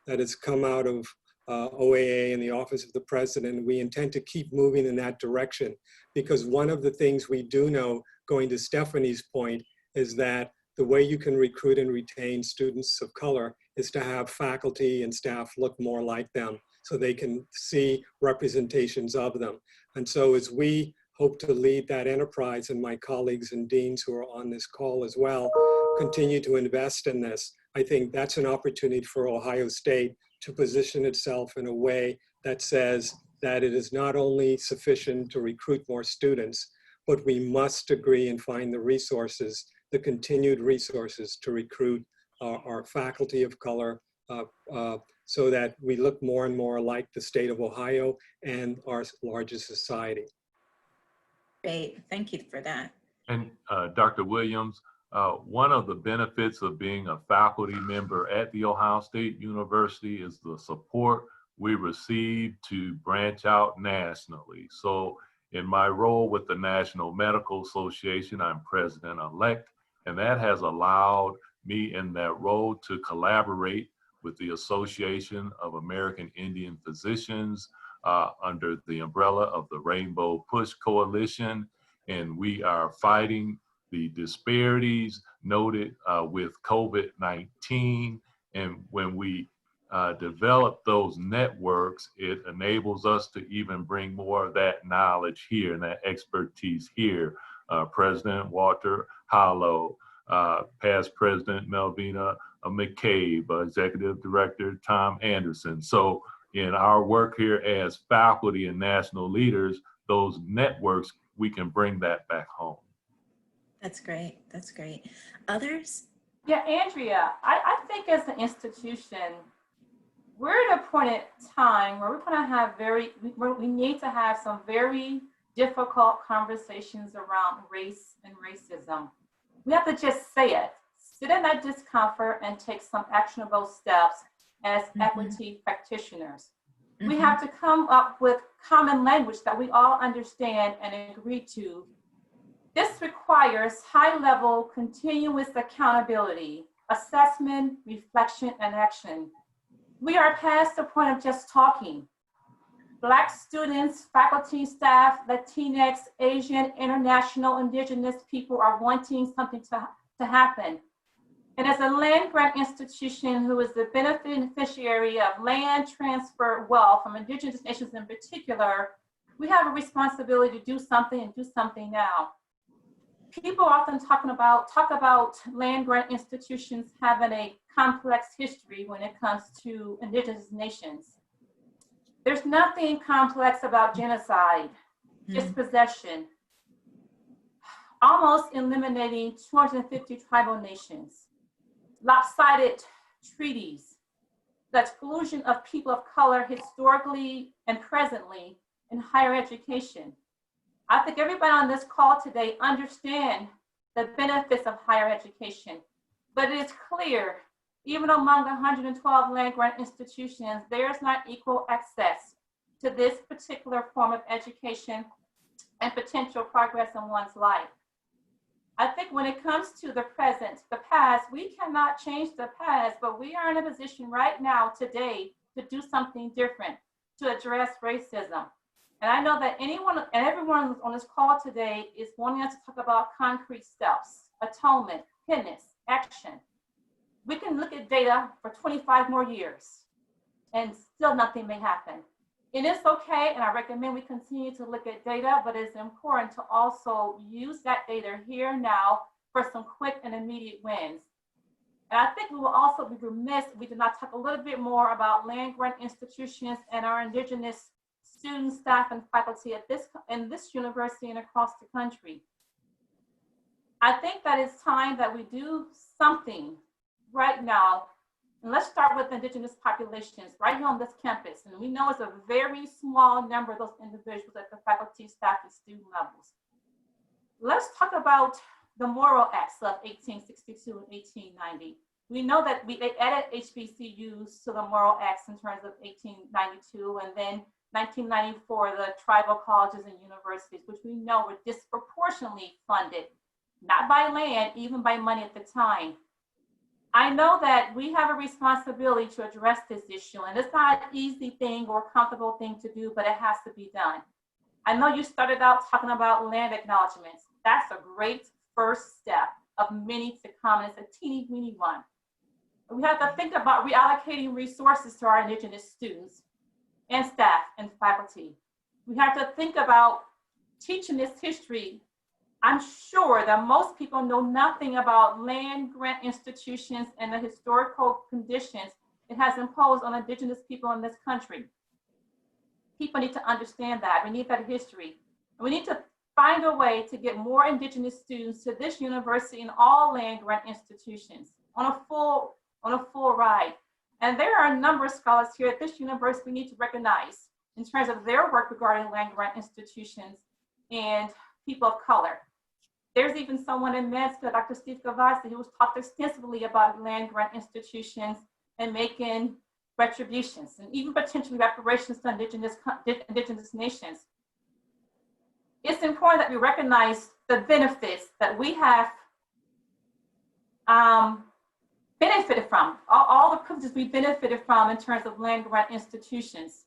that has come out of OAA and the Office of the President. We intend to keep moving in that direction, because one of the things we do know, going to Stephanie's point, is that the way you can recruit and retain students of color is to have faculty and staff look more like them so they can see representations of them. And so as we hope to lead that enterprise, and my colleagues and deans who are on this call as well, continue to invest in this, I think that's an opportunity for Ohio State to position itself in a way that says that it is not only sufficient to recruit more students, but we must agree and find the resources, the continued resources to recruit our faculty of color so that we look more and more like the state of Ohio and our largest society. Great, thank you for that. And Dr. Williams, one of the benefits of being a faculty member at The Ohio State University is the support we receive to branch out nationally. So in my role with the National Medical Association, I'm president-elect, and that has allowed me in that role to collaborate with the Association of American Indian Physicians under the umbrella of the Rainbow Push Coalition. And we are fighting the disparities noted with COVID-19. And when we develop those networks, it enables us to even bring more of that knowledge here and that expertise here. President Walter Hollow, past President Melvina McCabe, Executive Director Tom Anderson. So in our work here as faculty and national leaders, those networks, we can bring that back home. That's great, that's great. Others? Yeah, Andrea, I think as an institution, we're at a point in time where we're going to have we need to have some very difficult conversations around race and racism. We have to just say it, sit in that discomfort and take some actionable steps as equity practitioners. We have to come up with common language that we all understand and agree to. This requires high-level continuous accountability, assessment, reflection, and action. We are past the point of just talking. Black students, faculty, staff, Latinx, Asian, international, indigenous people are wanting something to happen. And as a land grant institution who is the beneficiary of land transfer wealth from indigenous nations in particular, we have a responsibility to do something and do something now. People often talk about land grant institutions having a complex history when it comes to indigenous nations. There's nothing complex about genocide, dispossession, almost eliminating 250 tribal nations, lopsided treaties, the exclusion of people of color historically and presently in higher education. I think everybody on this call today understands the benefits of higher education, but it is clear, even among 112 land grant institutions, there is not equal access to this particular form of education and potential progress in one's life. I think when it comes to the present, the past, we cannot change the past, but we are in a position right now today to do something different to address racism. And I know that anyone and everyone on this call today is wanting us to talk about concrete steps, atonement, penance, action. We can look at data for 25 more years and still nothing may happen. And it's okay, and I recommend we continue to look at data, but it's important to also use that data here now for some quick and immediate wins. And I think we will also be remiss if we did not talk a little bit more about land-grant institutions and our Indigenous students, staff, and faculty at in this university and across the country. I think that it's time that we do something right now. And let's start with Indigenous populations right here on this campus. And we know it's a very small number of those individuals at the faculty, staff, and student levels. Let's talk about the Morrill Acts of 1862 and 1890. We know that they added HBCUs to the Morrill Acts in terms of 1892, and then 1994, the tribal colleges and universities, which we know were disproportionately funded, not by land, even by money at the time. I know that we have a responsibility to address this issue, and it's not an easy thing or comfortable thing to do, but it has to be done. I know you started out talking about land acknowledgements. That's a great first step of many to come, and it's a teeny weeny one. We have to think about reallocating resources to our Indigenous students and staff and faculty. We have to think about teaching this history. I'm sure that most people know nothing about land grant institutions and the historical conditions it has imposed on Indigenous people in this country. People need to understand that. We need that history. And we need to find a way to get more Indigenous students to this university and all land grant institutions on a full ride. And there are a number of scholars here at this university we need to recognize in terms of their work regarding land grant institutions and people of color. There's even someone in med school, Dr. Steve Gavazzi, who was talked extensively about land grant institutions and making retributions and even potentially reparations to indigenous nations. It's important that we recognize the benefits that we have benefited from, all the privileges we benefited from in terms of land grant institutions.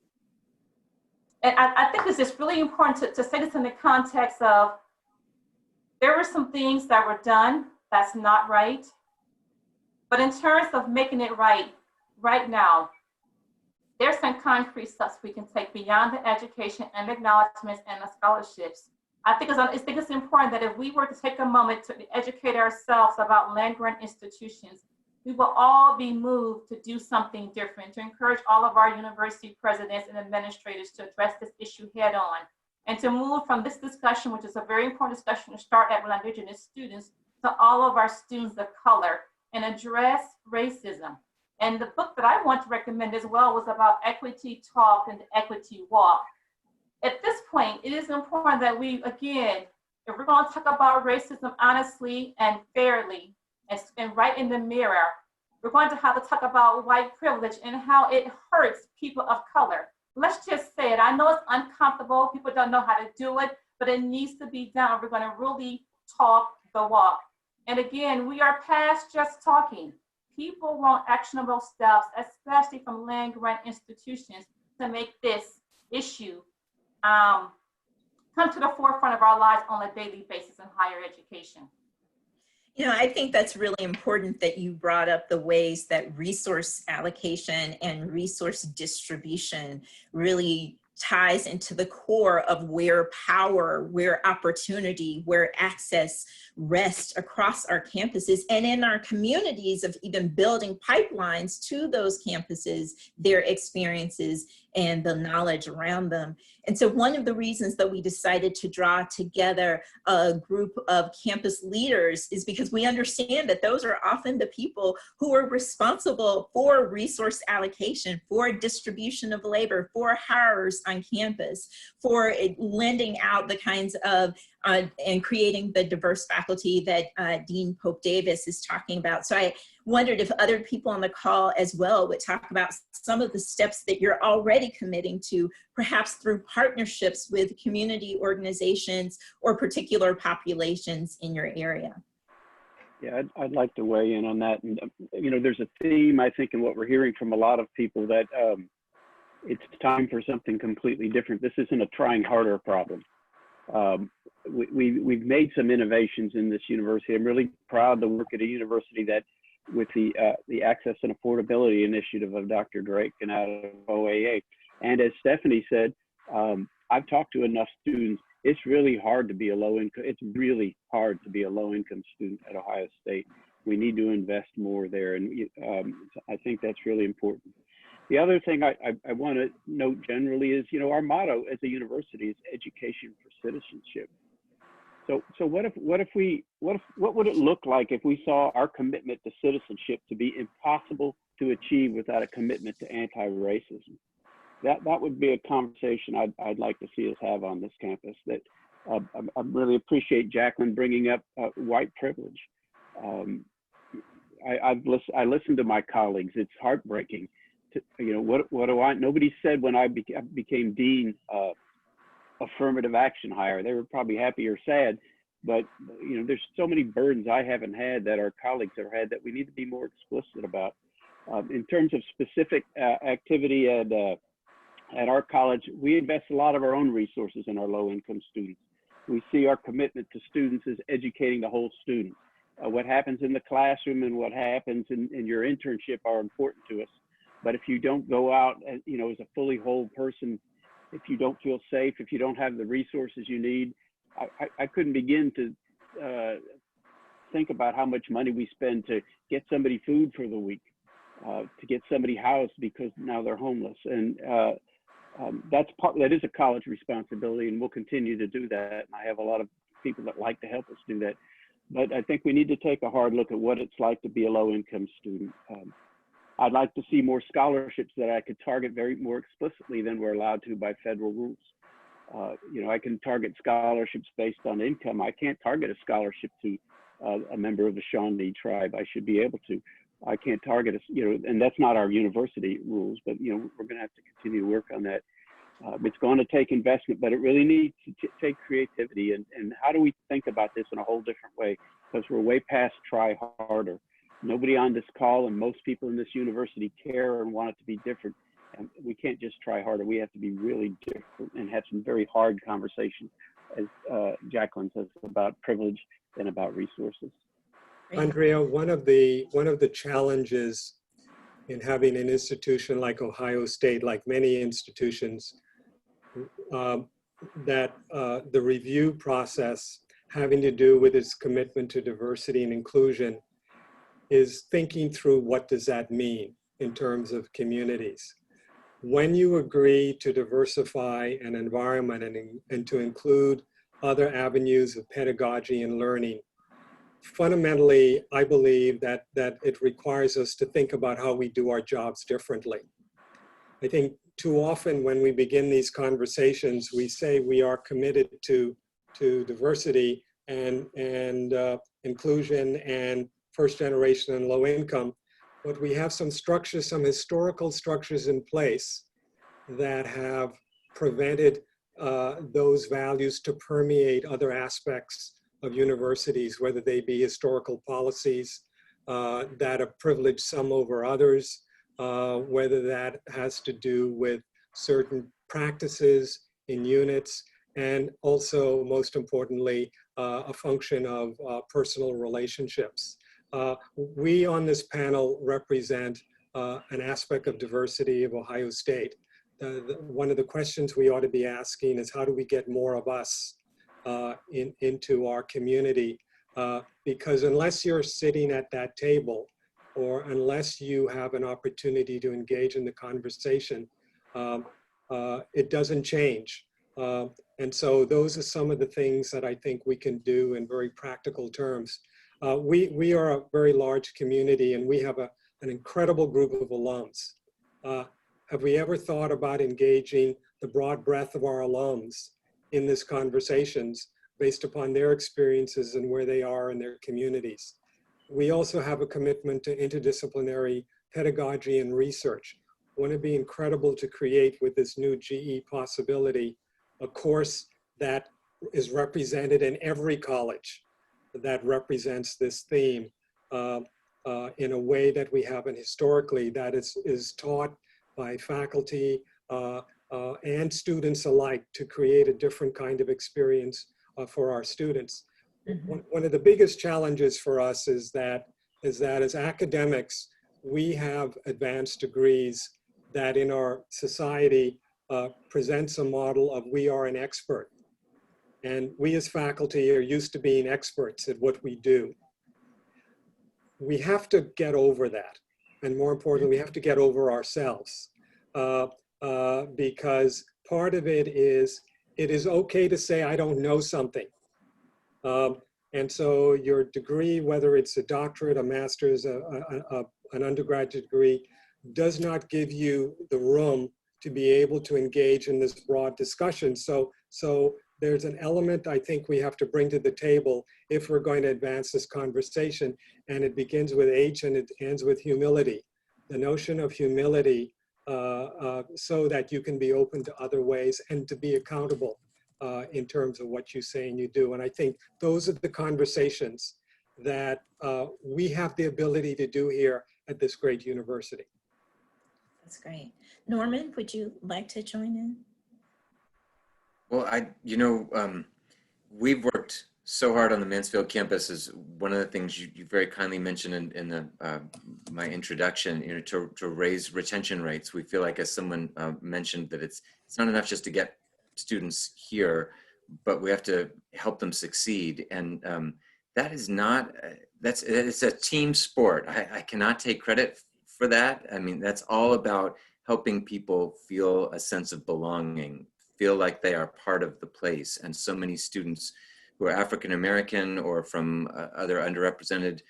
And I think it's just really important to say this in the context of there were some things that were done that's not right. But in terms of making it right now, there's some concrete steps we can take beyond the education and acknowledgements and the scholarships. I think it's important that if we were to take a moment to educate ourselves about land grant institutions, we will all be moved to do something different, to encourage all of our university presidents and administrators to address this issue head on, and to move from this discussion, which is a very important discussion to start at with Indigenous students, to all of our students of color and address racism. And the book that I want to recommend as well was about equity talk and equity walk. At this point, it is important that we, again, if we're going to talk about racism honestly and fairly and right in the mirror, we're going to have to talk about white privilege and how it hurts people of color. Let's just say it. I know it's uncomfortable. People don't know how to do it, but it needs to be done. We're going to really talk the walk. And again, we are past just talking. People want actionable steps, especially from land grant institutions, to make this issue come to the forefront of our lives on a daily basis in higher education. You know, I think that's really important that you brought up the ways that resource allocation and resource distribution really ties into the core of where power, where opportunity, where access rest across our campuses and in our communities, of even building pipelines to those campuses, their experiences and the knowledge around them. And so one of the reasons that we decided to draw together a group of campus leaders is because we understand that those are often the people who are responsible for resource allocation, for distribution of labor, for hires on campus, for lending out the kinds of and creating the diverse faculty that Dean Pope Davis is talking about. So I wondered if other people on the call as well would talk about some of the steps that you're already committing to, perhaps through partnerships with community organizations or particular populations in your area. Yeah, I'd like to weigh in on that. And, you know, there's a theme, I think, in what we're hearing from a lot of people that it's time for something completely different. This isn't a trying harder problem. We've made some innovations in this university. I'm really proud to work at a university that, with the Access and Affordability Initiative of Dr. Drake and out of OAA, And as Stephanie said, I've talked to enough students. It's really hard to be a low income. It's really hard to be a low income student at Ohio State. We need to invest more there, and I think that's really important. The other thing I want to note generally is, you know, our motto as a university is education for citizenship. So what would it look like if we saw our commitment to citizenship to be impossible to achieve without a commitment to anti-racism? That would be a conversation I'd like to see us have on this campus. That I really appreciate Jacqueline bringing up white privilege. I listened to my colleagues. It's heartbreaking. You know, what do I? Nobody said when I became dean, affirmative action hire. They were probably happy or sad, but you know, there's so many burdens I haven't had that our colleagues have had that we need to be more explicit about. In terms of specific activity at our college, we invest a lot of our own resources in our low-income students. We see our commitment to students as educating the whole student. What happens in the classroom and what happens in your internship are important to us. But if you don't go out, you know, as a fully whole person, if you don't feel safe, if you don't have the resources you need, I couldn't begin to think about how much money we spend to get somebody food for the week, to get somebody housed because now they're homeless. And that is a college responsibility, and we'll continue to do that. And I have a lot of people that like to help us do that. But I think we need to take a hard look at what it's like to be a low-income student. I'd like to see more scholarships that I could target more explicitly than we're allowed to by federal rules. You know, I can target scholarships based on income. I can't target a scholarship to a member of the Shawnee tribe. I should be able to. I can't target, you know, and that's not our university rules, but, you know, we're going to have to continue to work on that. It's going to take investment, but it really needs to take creativity. And how do we think about this in a whole different way? Because we're way past try harder. Nobody on this call and most people in this university care and want it to be different. And we can't just try harder. We have to be really different and have some very hard conversations, as Jacqueline says, about privilege and about resources. Andrea, one of the challenges in having an institution like Ohio State, like many institutions, that the review process having to do with its commitment to diversity and inclusion is thinking through what does that mean in terms of communities. When you agree to diversify an environment and to include other avenues of pedagogy and learning, fundamentally, I believe that it requires us to think about how we do our jobs differently. I think too often when we begin these conversations, we say we are committed to diversity and inclusion and first generation and low income, but we have some structures, some historical structures in place that have prevented those values to permeate other aspects of universities, whether they be historical policies that have privileged some over others, whether that has to do with certain practices in units, and also, most importantly, a function of personal relationships. We on this panel represent an aspect of diversity of Ohio State. One of the questions we ought to be asking is how do we get more of us into our community? Because unless you're sitting at that table, or unless you have an opportunity to engage in the conversation, it doesn't change. And so those are some of the things that I think we can do in very practical terms. We are a very large community and we have an incredible group of alums. Have we ever thought about engaging the broad breadth of our alums in these conversations based upon their experiences and where they are in their communities? We also have a commitment to interdisciplinary pedagogy and research. Wouldn't it be incredible to create with this new GE possibility a course that is represented in every college that represents this theme in a way that we haven't historically, that is taught by faculty and students alike to create a different kind of experience for our students. Mm-hmm. One of the biggest challenges for us is that as academics, we have advanced degrees that in our society presents a model of we are an expert. And we as faculty are used to being experts at what we do. We have to get over that. And more importantly, we have to get over ourselves. Because part of it is okay to say, I don't know something. And so your degree, whether it's a doctorate, a master's, an undergraduate degree, does not give you the room to be able to engage in this broad discussion. So there's an element I think we have to bring to the table if we're going to advance this conversation. And it begins with H and it ends with humility. The notion of humility so that you can be open to other ways and to be accountable in terms of what you say and you do. And I think those are the conversations that we have the ability to do here at this great university. That's great. Norman, would you like to join in? Well, we've worked so hard on the Mansfield campus. Is one of the things you very kindly mentioned in my introduction, to raise retention rates. We feel like, as someone mentioned, that it's not enough just to get students here, but we have to help them succeed. And that is not, it's a team sport. I cannot take credit for that. I mean, that's all about helping people feel a sense of belonging, feel like they are part of the place. And so many students who are African American or from other underrepresented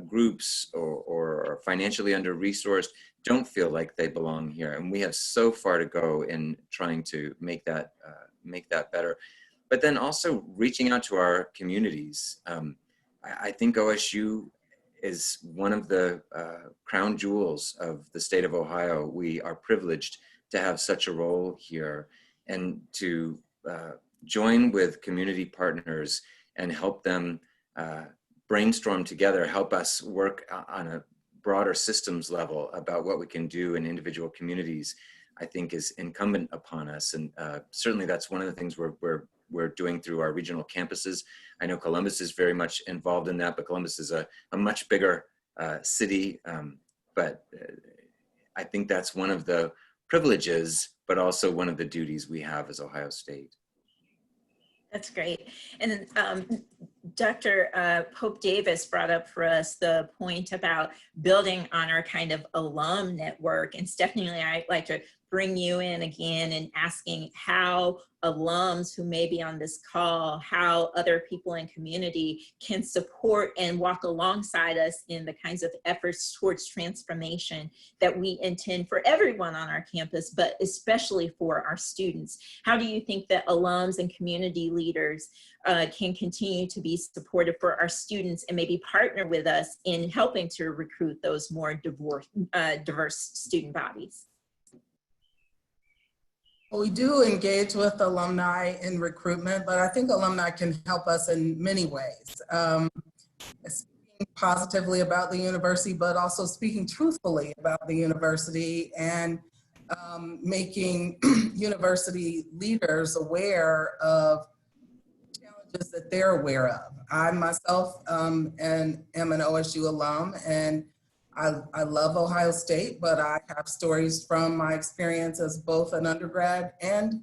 groups or financially under-resourced don't feel like they belong here. And we have so far to go in trying to make that better. But then also reaching out to our communities. I think OSU is one of the crown jewels of the state of Ohio. We are privileged to have such a role here, and to join with community partners and help them brainstorm together, help us work on a broader systems level about what we can do in individual communities, I think is incumbent upon us. And certainly that's one of the things we're doing through our regional campuses. I know Columbus is very much involved in that, but Columbus is a much bigger city. But I think that's one of the privileges, but also one of the duties we have as Ohio State. That's great. And Dr. Pope Davis brought up for us the point about building on our kind of alum network. And Stephanie, I'd like to bring you in again and asking how alums who may be on this call, how other people in community can support and walk alongside us in the kinds of efforts towards transformation that we intend for everyone on our campus, but especially for our students. How do you think that alums and community leaders can continue to be supportive for our students and maybe partner with us in helping to recruit those more diverse student bodies? Well, we do engage with alumni in recruitment, but I think alumni can help us in many ways. Speaking positively about the university, but also speaking truthfully about the university, and making university leaders aware of challenges that they're aware of. I myself am an OSU alum, and I love Ohio State, but I have stories from my experience as both an undergrad and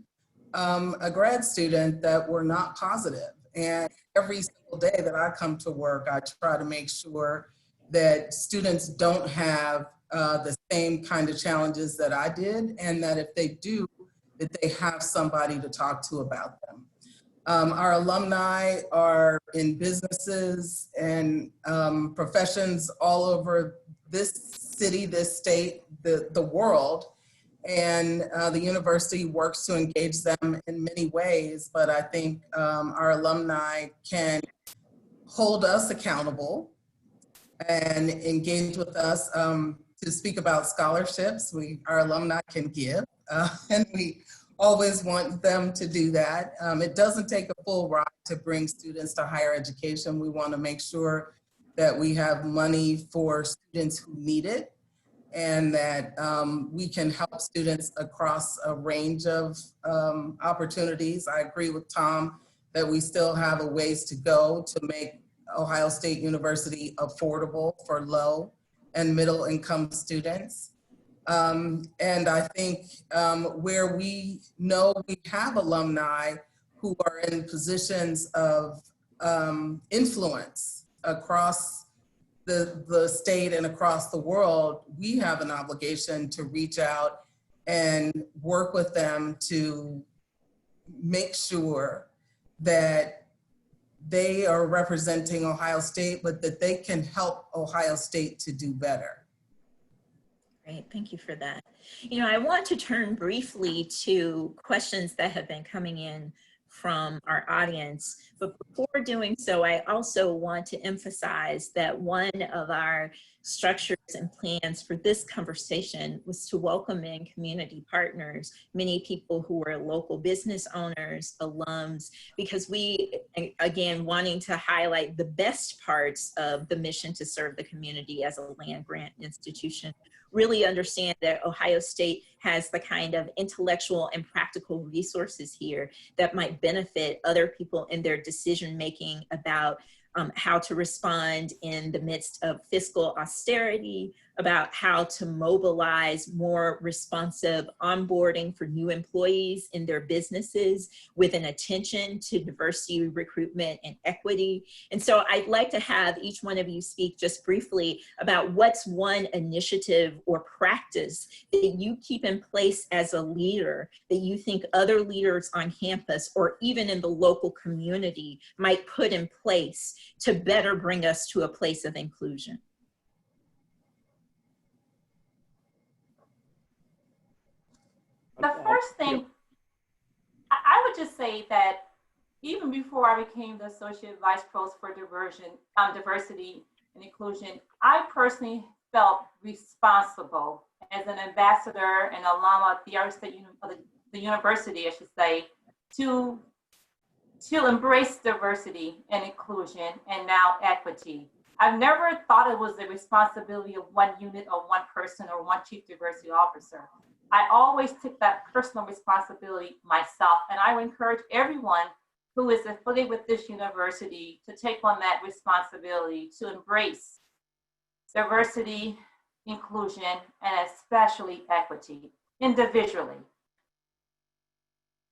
a grad student that were not positive. And every single day that I come to work, I try to make sure that students don't have the same kind of challenges that I did, and that if they do, that they have somebody to talk to about them. Our alumni are in businesses and professions all over this city, this state, the world, and the university works to engage them in many ways, but I think our alumni can hold us accountable and engage with us to speak about scholarships. Our alumni can give, and we always want them to do that. It doesn't take a full ride to bring students to higher education. We want to make sure that we have money for students who need it, and that we can help students across a range of opportunities. I agree with Tom that we still have a ways to go to make Ohio State University affordable for low and middle income students. And I think where we know we have alumni who are in positions of influence across the state and across the world, we have an obligation to reach out and work with them to make sure that they are representing Ohio State, but that they can help Ohio State to do better. Great, thank you for that. You know, I want to turn briefly to questions that have been coming in from our audience, but before doing so, I also want to emphasize that one of our structures and plans for this conversation was to welcome in community partners, many people who are local business owners, alums, because we, again, wanting to highlight the best parts of the mission to serve the community as a land-grant institution, really understand that Ohio State has the kind of intellectual and practical resources here that might benefit other people in their decision-making about how to respond in the midst of fiscal austerity, about how to mobilize more responsive onboarding for new employees in their businesses with an attention to diversity, recruitment, and equity. And so I'd like to have each one of you speak just briefly about what's one initiative or practice that you keep in place as a leader that you think other leaders on campus or even in the local community might put in place to better bring us to a place of inclusion. The first thing, I would just say that even before I became the Associate Vice Provost for Diversity and Inclusion, I personally felt responsible as an ambassador and alum of the Iowa State the university, I should say, to embrace diversity and inclusion and now equity. I've never thought it was the responsibility of one unit or one person or one chief diversity officer. I always took that personal responsibility myself, and I would encourage everyone who is affiliated with this university to take on that responsibility to embrace diversity, inclusion, and especially equity individually.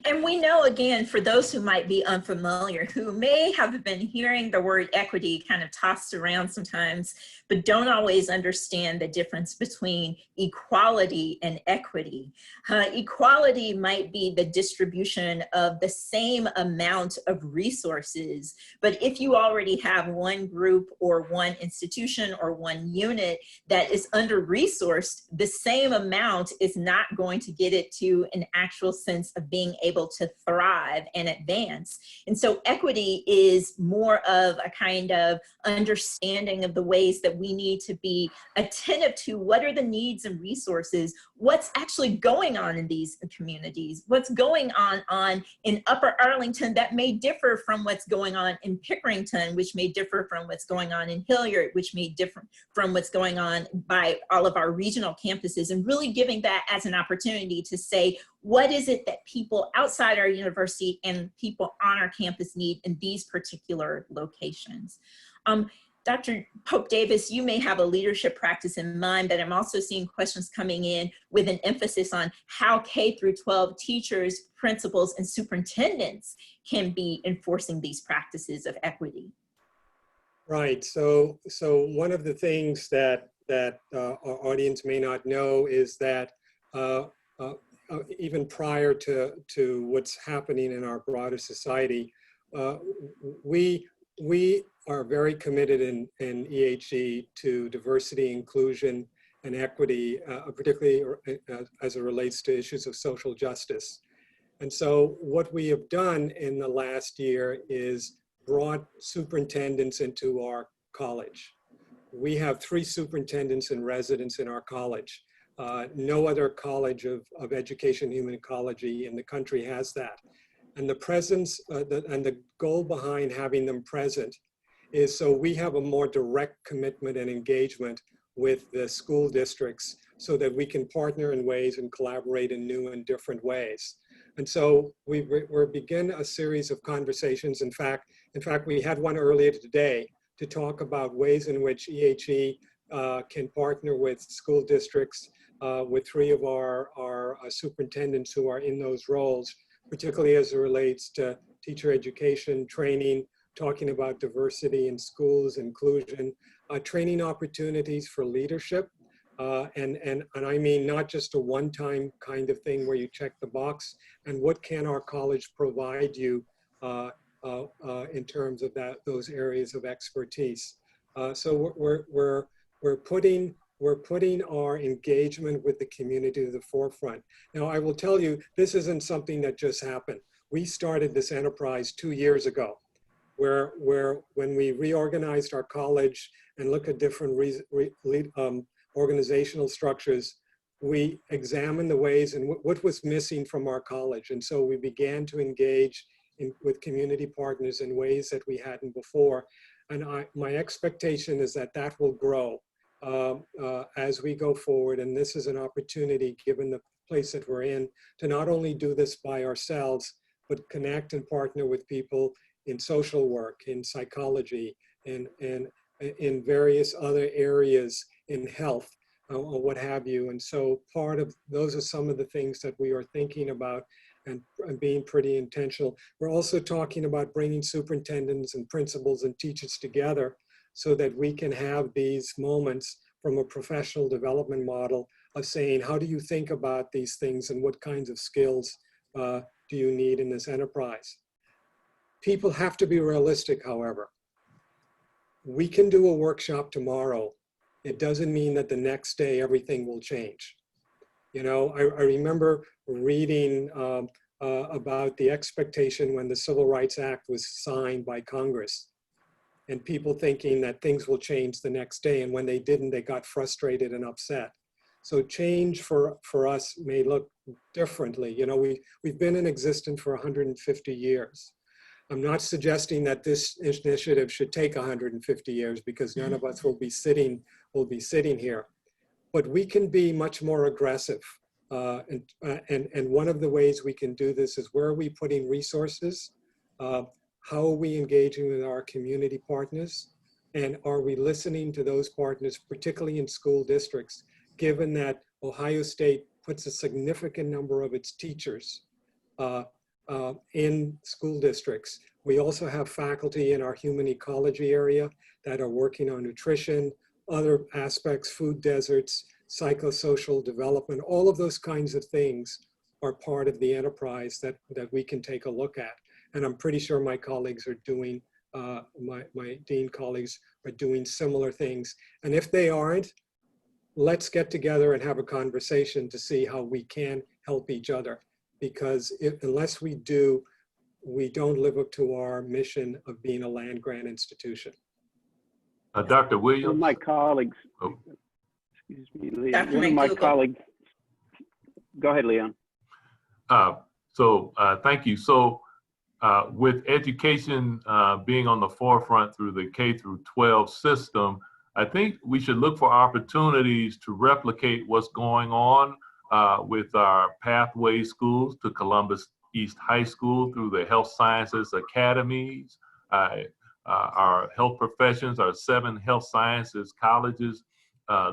And we know, again, for those who might be unfamiliar, who may have been hearing the word equity kind of tossed around sometimes, but don't always understand the difference between equality and equity. Equality might be the distribution of the same amount of resources, but if you already have one group or one institution or one unit that is under-resourced, the same amount is not going to get it to an actual sense of being able to thrive and advance. And so equity is more of a kind of understanding of the ways that we need to be attentive to what are the needs and resources, what's actually going on in these communities, what's going on in Upper Arlington that may differ from what's going on in Pickerington, which may differ from what's going on in Hilliard, which may differ from what's going on by all of our regional campuses, and really giving that as an opportunity to say, what is it that people outside our university and people on our campus need in these particular locations? Dr. Pope Davis, you may have a leadership practice in mind, but I'm also seeing questions coming in with an emphasis on how K through 12 teachers, principals, and superintendents can be enforcing these practices of equity. Right. So one of the things that our audience may not know is that even prior to what's happening in our broader society, we are very committed in EHE to diversity, inclusion, and equity, particularly as it relates to issues of social justice. And so what we have done in the last year is brought superintendents into our college. We have 3 superintendents in residence in our college. No other college of education, human ecology in the country has that. And the presence and the goal behind having them present is so we have a more direct commitment and engagement with the school districts so that we can partner in ways and collaborate in new and different ways. And so we're begin a series of conversations. In fact, we had one earlier today to talk about ways in which EHE can partner with school districts with 3 of our superintendents who are in those roles, particularly as it relates to teacher education, training, talking about diversity in schools, inclusion, training opportunities for leadership. And I mean not just a one-time kind of thing where you check the box, and what can our college provide you in terms of those areas of expertise. So we're putting our engagement with the community to the forefront. Now, I will tell you, this isn't something that just happened. We started this enterprise 2 years ago, where when we reorganized our college and looked at different organizational structures, we examined the ways and what was missing from our college. And so we began to engage with community partners in ways that we hadn't before. And my expectation is that that will grow as we go forward. And this is an opportunity, given the place that we're in, to not only do this by ourselves, but connect and partner with people in social work, in psychology, and in various other areas, in health, or what have you. And so those are some of the things that we are thinking about and being pretty intentional. We're also talking about bringing superintendents and principals and teachers together so that we can have these moments from a professional development model of saying, how do you think about these things and what kinds of skills do you need in this enterprise? People have to be realistic, however. We can do a workshop tomorrow. It doesn't mean that the next day everything will change. You know, I remember reading about the expectation when the Civil Rights Act was signed by Congress, and people thinking that things will change the next day. And when they didn't, they got frustrated and upset. So change for us may look differently. You know, we've been in existence for 150 years. I'm not suggesting that this initiative should take 150 years, because none of us will be sitting here. But we can be much more aggressive. And one of the ways we can do this is, where are we putting resources? How are we engaging with our community partners? And are we listening to those partners, particularly in school districts, given that Ohio State puts a significant number of its teachers in school districts. We also have faculty in our human ecology area that are working on nutrition, other aspects, food deserts, psychosocial development. All of those kinds of things are part of the enterprise that we can take a look at. And I'm pretty sure my colleagues are doing, my dean colleagues are doing similar things. And if they aren't, let's get together and have a conversation to see how we can help each other. Because unless we do, we don't live up to our mission of being a land-grant institution. Dr. Williams? One of my colleagues, Oh. excuse me, Leon, Dr. one of my McDougall. colleagues, go ahead, Leon. Thank you. So with education being on the forefront through the K through 12 system, I think we should look for opportunities to replicate what's going on with our pathway schools to Columbus East High School through the health sciences academies, our health professions, our 7 health sciences colleges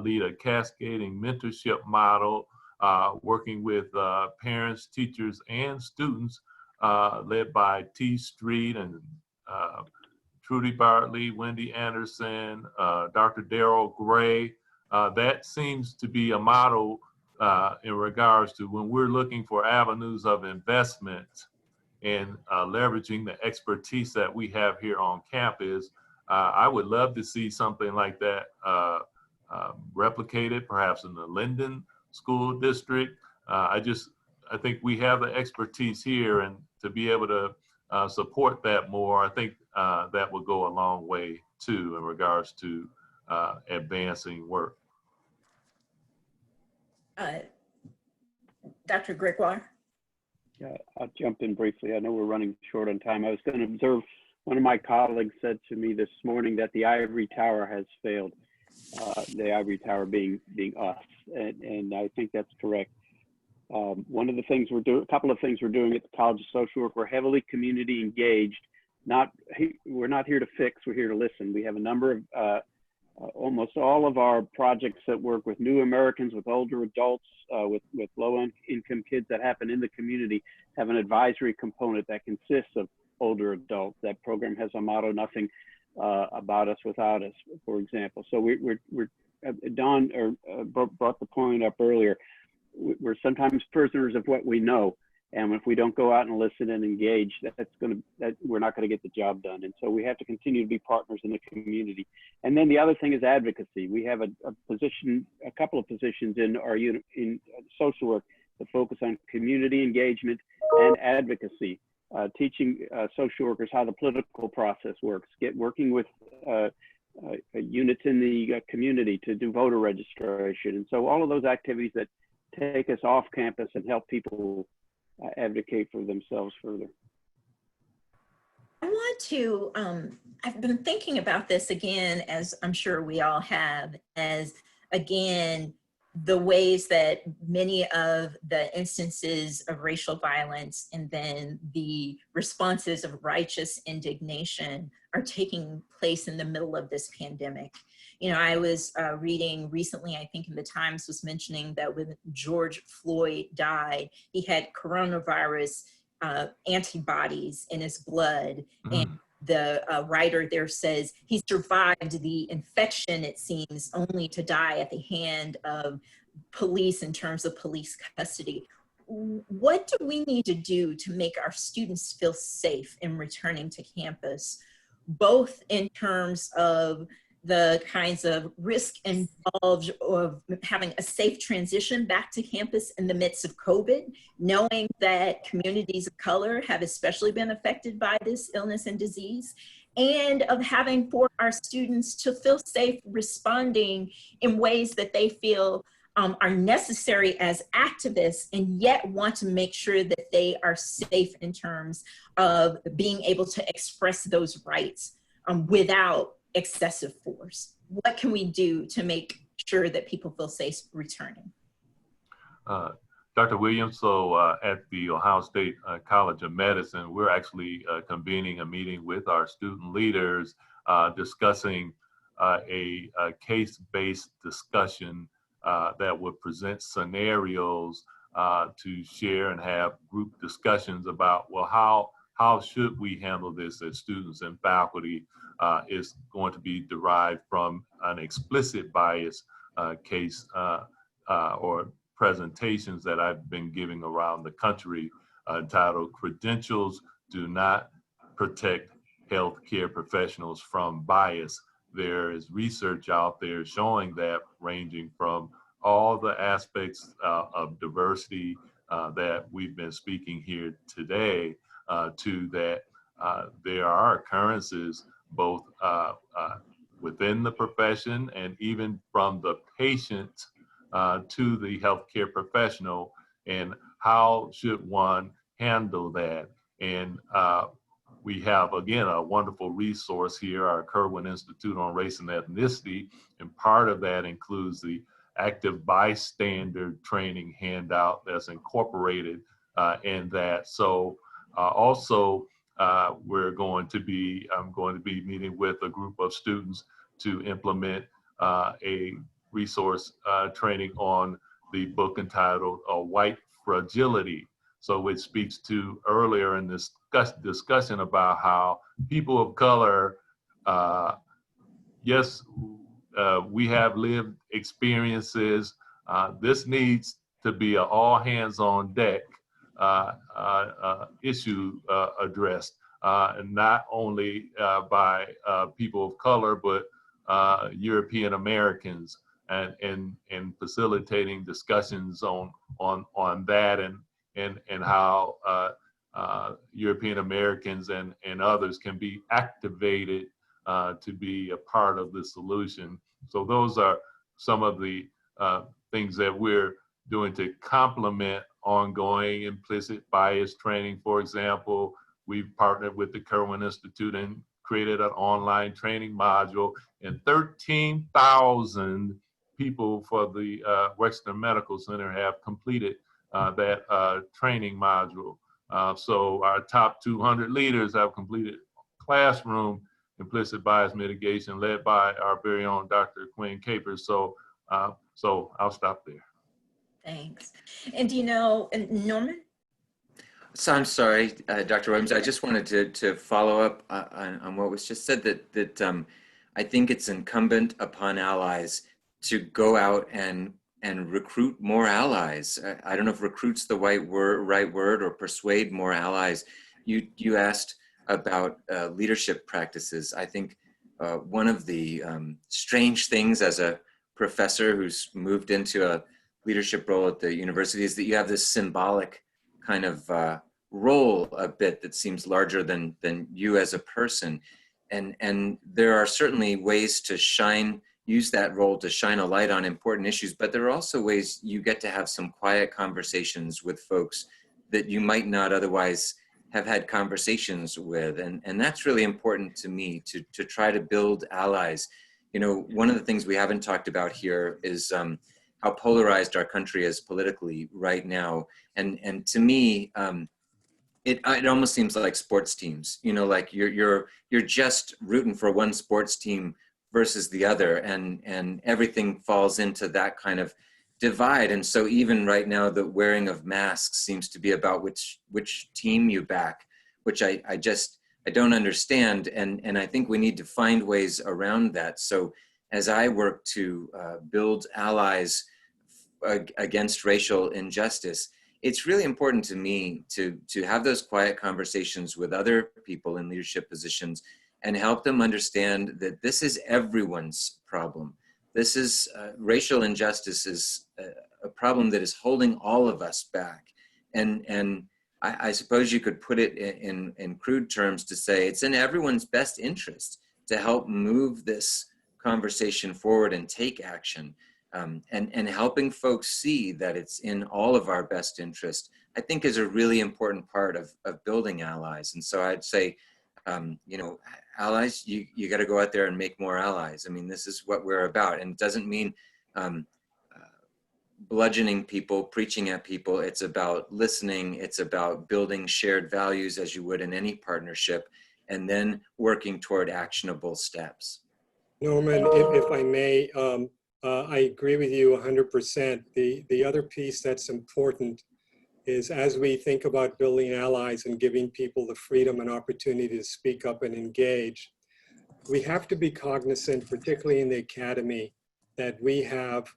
lead a cascading mentorship model, working with parents, teachers, and students, led by T Street and Trudy Bartley, Wendy Anderson, Dr. Darrell Gray. That seems to be a model in regards to when we're looking for avenues of investment and leveraging the expertise that we have here on campus. I would love to see something like that replicated, perhaps in the Linden School District. I think we have the expertise here, and to be able to support that more, I think that will go a long way too in regards to advancing work. Dr. Gregoire? Yeah, I'll jump in briefly. I know we're running short on time. I was going to observe, one of my colleagues said to me this morning that the ivory tower has failed. The ivory tower being us, and I think that's correct. One of the things we're doing, a couple of things we're doing at the College of Social Work, we're heavily community engaged. We're not here to fix, we're here to listen. We have a number almost all of our projects that work with new Americans, with older adults, with low-income kids that happen in the community have an advisory component that consists of older adults. That program has a motto, nothing about us without us, for example. So Don brought the point up earlier. We're sometimes prisoners of what we know. And if we don't go out and listen and engage, we're not going to get the job done. And so we have to continue to be partners in the community. And then the other thing is advocacy. We have a couple of positions in our unit in social work that focus on community engagement and advocacy, teaching social workers how the political process works, working with units in the community to do voter registration. And so all of those activities that take us off campus and help people advocate for themselves further. I want to, I've been thinking about this again, as I'm sure we all have, as again, the ways that many of the instances of racial violence and then the responses of righteous indignation are taking place in the middle of this pandemic. You know, I was reading recently, I think in the Times was mentioning that when George Floyd died, he had coronavirus antibodies in his blood. And the writer there says he survived the infection, it seems, only to die at the hand of police in terms of police custody. What do we need to do to make our students feel safe in returning to campus, both in terms of the kinds of risk involved of having a safe transition back to campus in the midst of COVID, knowing that communities of color have especially been affected by this illness and disease, and of having for our students to feel safe responding in ways that they feel are necessary as activists, and yet want to make sure that they are safe in terms of being able to express those rights without excessive force. What can we do to make sure that people feel safe returning? Dr. Williams, so at the Ohio State College of Medicine, we're actually convening a meeting with our student leaders discussing a case-based discussion that would present scenarios to share and have group discussions about, well, how should we handle this as students and faculty is going to be derived from an explicit bias case or presentations that I've been giving around the country entitled "Credentials Do Not Protect Healthcare Professionals from Bias." There is research out there showing that, ranging from all the aspects of diversity that we've been speaking here today to that there are occurrences both within the profession and even from the patient to the healthcare professional, and how should one handle that? And we have, again, a wonderful resource here, our Kirwan Institute on Race and Ethnicity, and part of that includes the active bystander training handout that's incorporated in that. So also, I'm going to be meeting with a group of students to implement a resource training on the book entitled White Fragility. So it speaks to earlier in this discussion about how people of color, yes, we have lived experiences. This needs to be an all hands on deck issue addressed, and not only by people of color, but European Americans, and facilitating discussions on that, and how European Americans and others can be activated to be a part of the solution. So those are some of the things that we're doing to complement ongoing implicit bias training. For example, we've partnered with the Kirwan Institute and created an online training module, and 13,000 people for the Wexner Medical Center have completed that training module. So our top 200 leaders have completed classroom implicit bias mitigation led by our very own Dr. Quinn Capers. So I'll stop there. Thanks. And do you know, Norman? So I'm sorry, Dr. Williams, I just wanted to follow up on what was just said, that I think it's incumbent upon allies to go out and recruit more allies. I don't know if recruit's the right word, or persuade more allies. You asked about leadership practices. I think one of the strange things as a professor who's moved into a leadership role at the university is that you have this symbolic kind of role a bit that seems larger than you as a person. And there are certainly ways to use that role to shine a light on important issues, but there are also ways you get to have some quiet conversations with folks that you might not otherwise have had conversations with. And that's really important to me, to try to build allies. You know, one of the things we haven't talked about here is how polarized our country is politically right now. And to me, it almost seems like sports teams, you know, like you're just rooting for one sports team versus the other, and everything falls into that kind of divide. And so even right now, the wearing of masks seems to be about which team you back, which I don't understand. And I think we need to find ways around that. So as I work to build allies against racial injustice, it's really important to me to have those quiet conversations with other people in leadership positions and help them understand that this is everyone's problem. This is racial injustice is a problem that is holding all of us back. And I suppose you could put it in crude terms to say it's in everyone's best interest to help move this conversation forward and take action. And helping folks see that it's in all of our best interest, I think is a really important part of building allies. And so I'd say, you know, allies, you got to go out there and make more allies. I mean, this is what we're about. And it doesn't mean bludgeoning people, preaching at people. It's about listening. It's about building shared values as you would in any partnership, and then working toward actionable steps. Norman, if I may, I agree with you 100%. The other piece that's important is, as we think about building allies and giving people the freedom and opportunity to speak up and engage, we have to be cognizant, particularly in the academy, that we have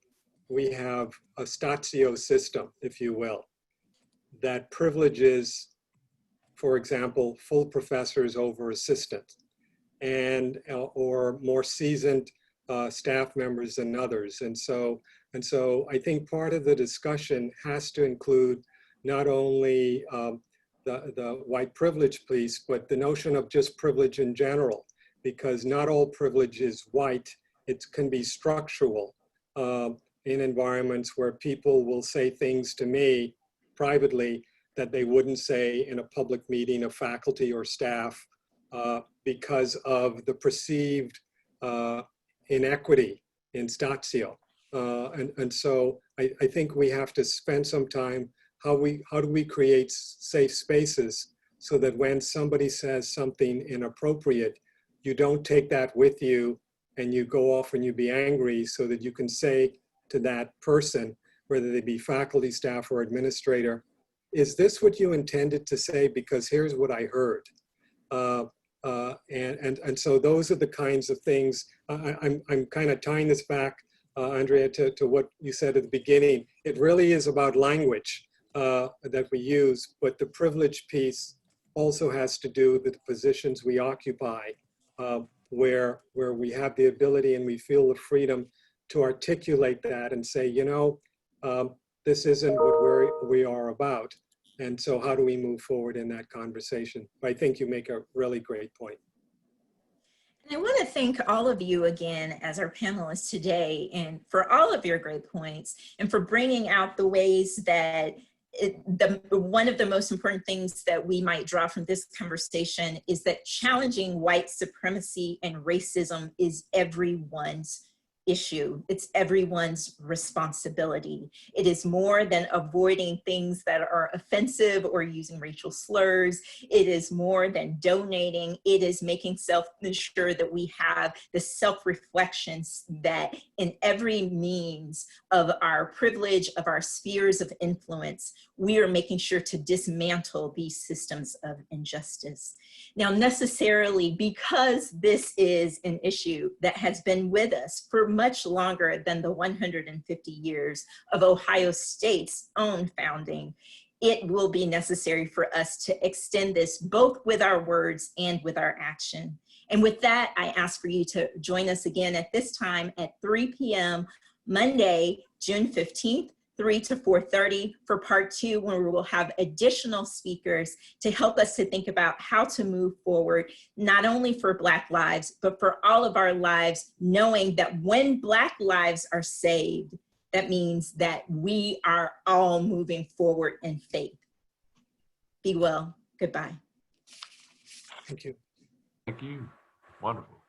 a statio system, if you will, that privileges, for example, full professors over assistants, and or more seasoned staff members than others. And so I think part of the discussion has to include not only the white privilege piece, but the notion of just privilege in general, because not all privilege is white. It can be structural in environments where people will say things to me privately that they wouldn't say in a public meeting of faculty or staff because of the perceived inequity in statio. And so I think we have to spend some time, how do we create safe spaces so that when somebody says something inappropriate, you don't take that with you and you go off and you be angry, so that you can say to that person, whether they be faculty, staff, or administrator, is this what you intended to say? Because here's what I heard. And so those are the kinds of things. I'm kind of tying this back, Andrea, to what you said at the beginning. It really is about language that we use, but the privilege piece also has to do with the positions we occupy, where we have the ability and we feel the freedom to articulate that and say, you know, this isn't what we are about. And so how do we move forward in that conversation? I think you make a really great point. And I want to thank all of you again as our panelists today, and for all of your great points, and for bringing out the ways that one of the most important things that we might draw from this conversation is that challenging white supremacy and racism is everyone's issue. It's everyone's responsibility. It is more than avoiding things that are offensive or using racial slurs. It is more than donating. It is making sure that we have the self-reflections that in every means of our privilege, of our spheres of influence, we are making sure to dismantle these systems of injustice. Now, necessarily, because this is an issue that has been with us for much longer than the 150 years of Ohio State's own founding, it will be necessary for us to extend this both with our words and with our action. And with that, I ask for you to join us again at this time at 3 p.m. Monday, June 15th, 3 to 4:30 for part 2, when we will have additional speakers to help us to think about how to move forward, not only for Black lives, but for all of our lives, knowing that when Black lives are saved, that means that we are all moving forward in faith. Be well. Goodbye. Thank you. Thank you. Wonderful.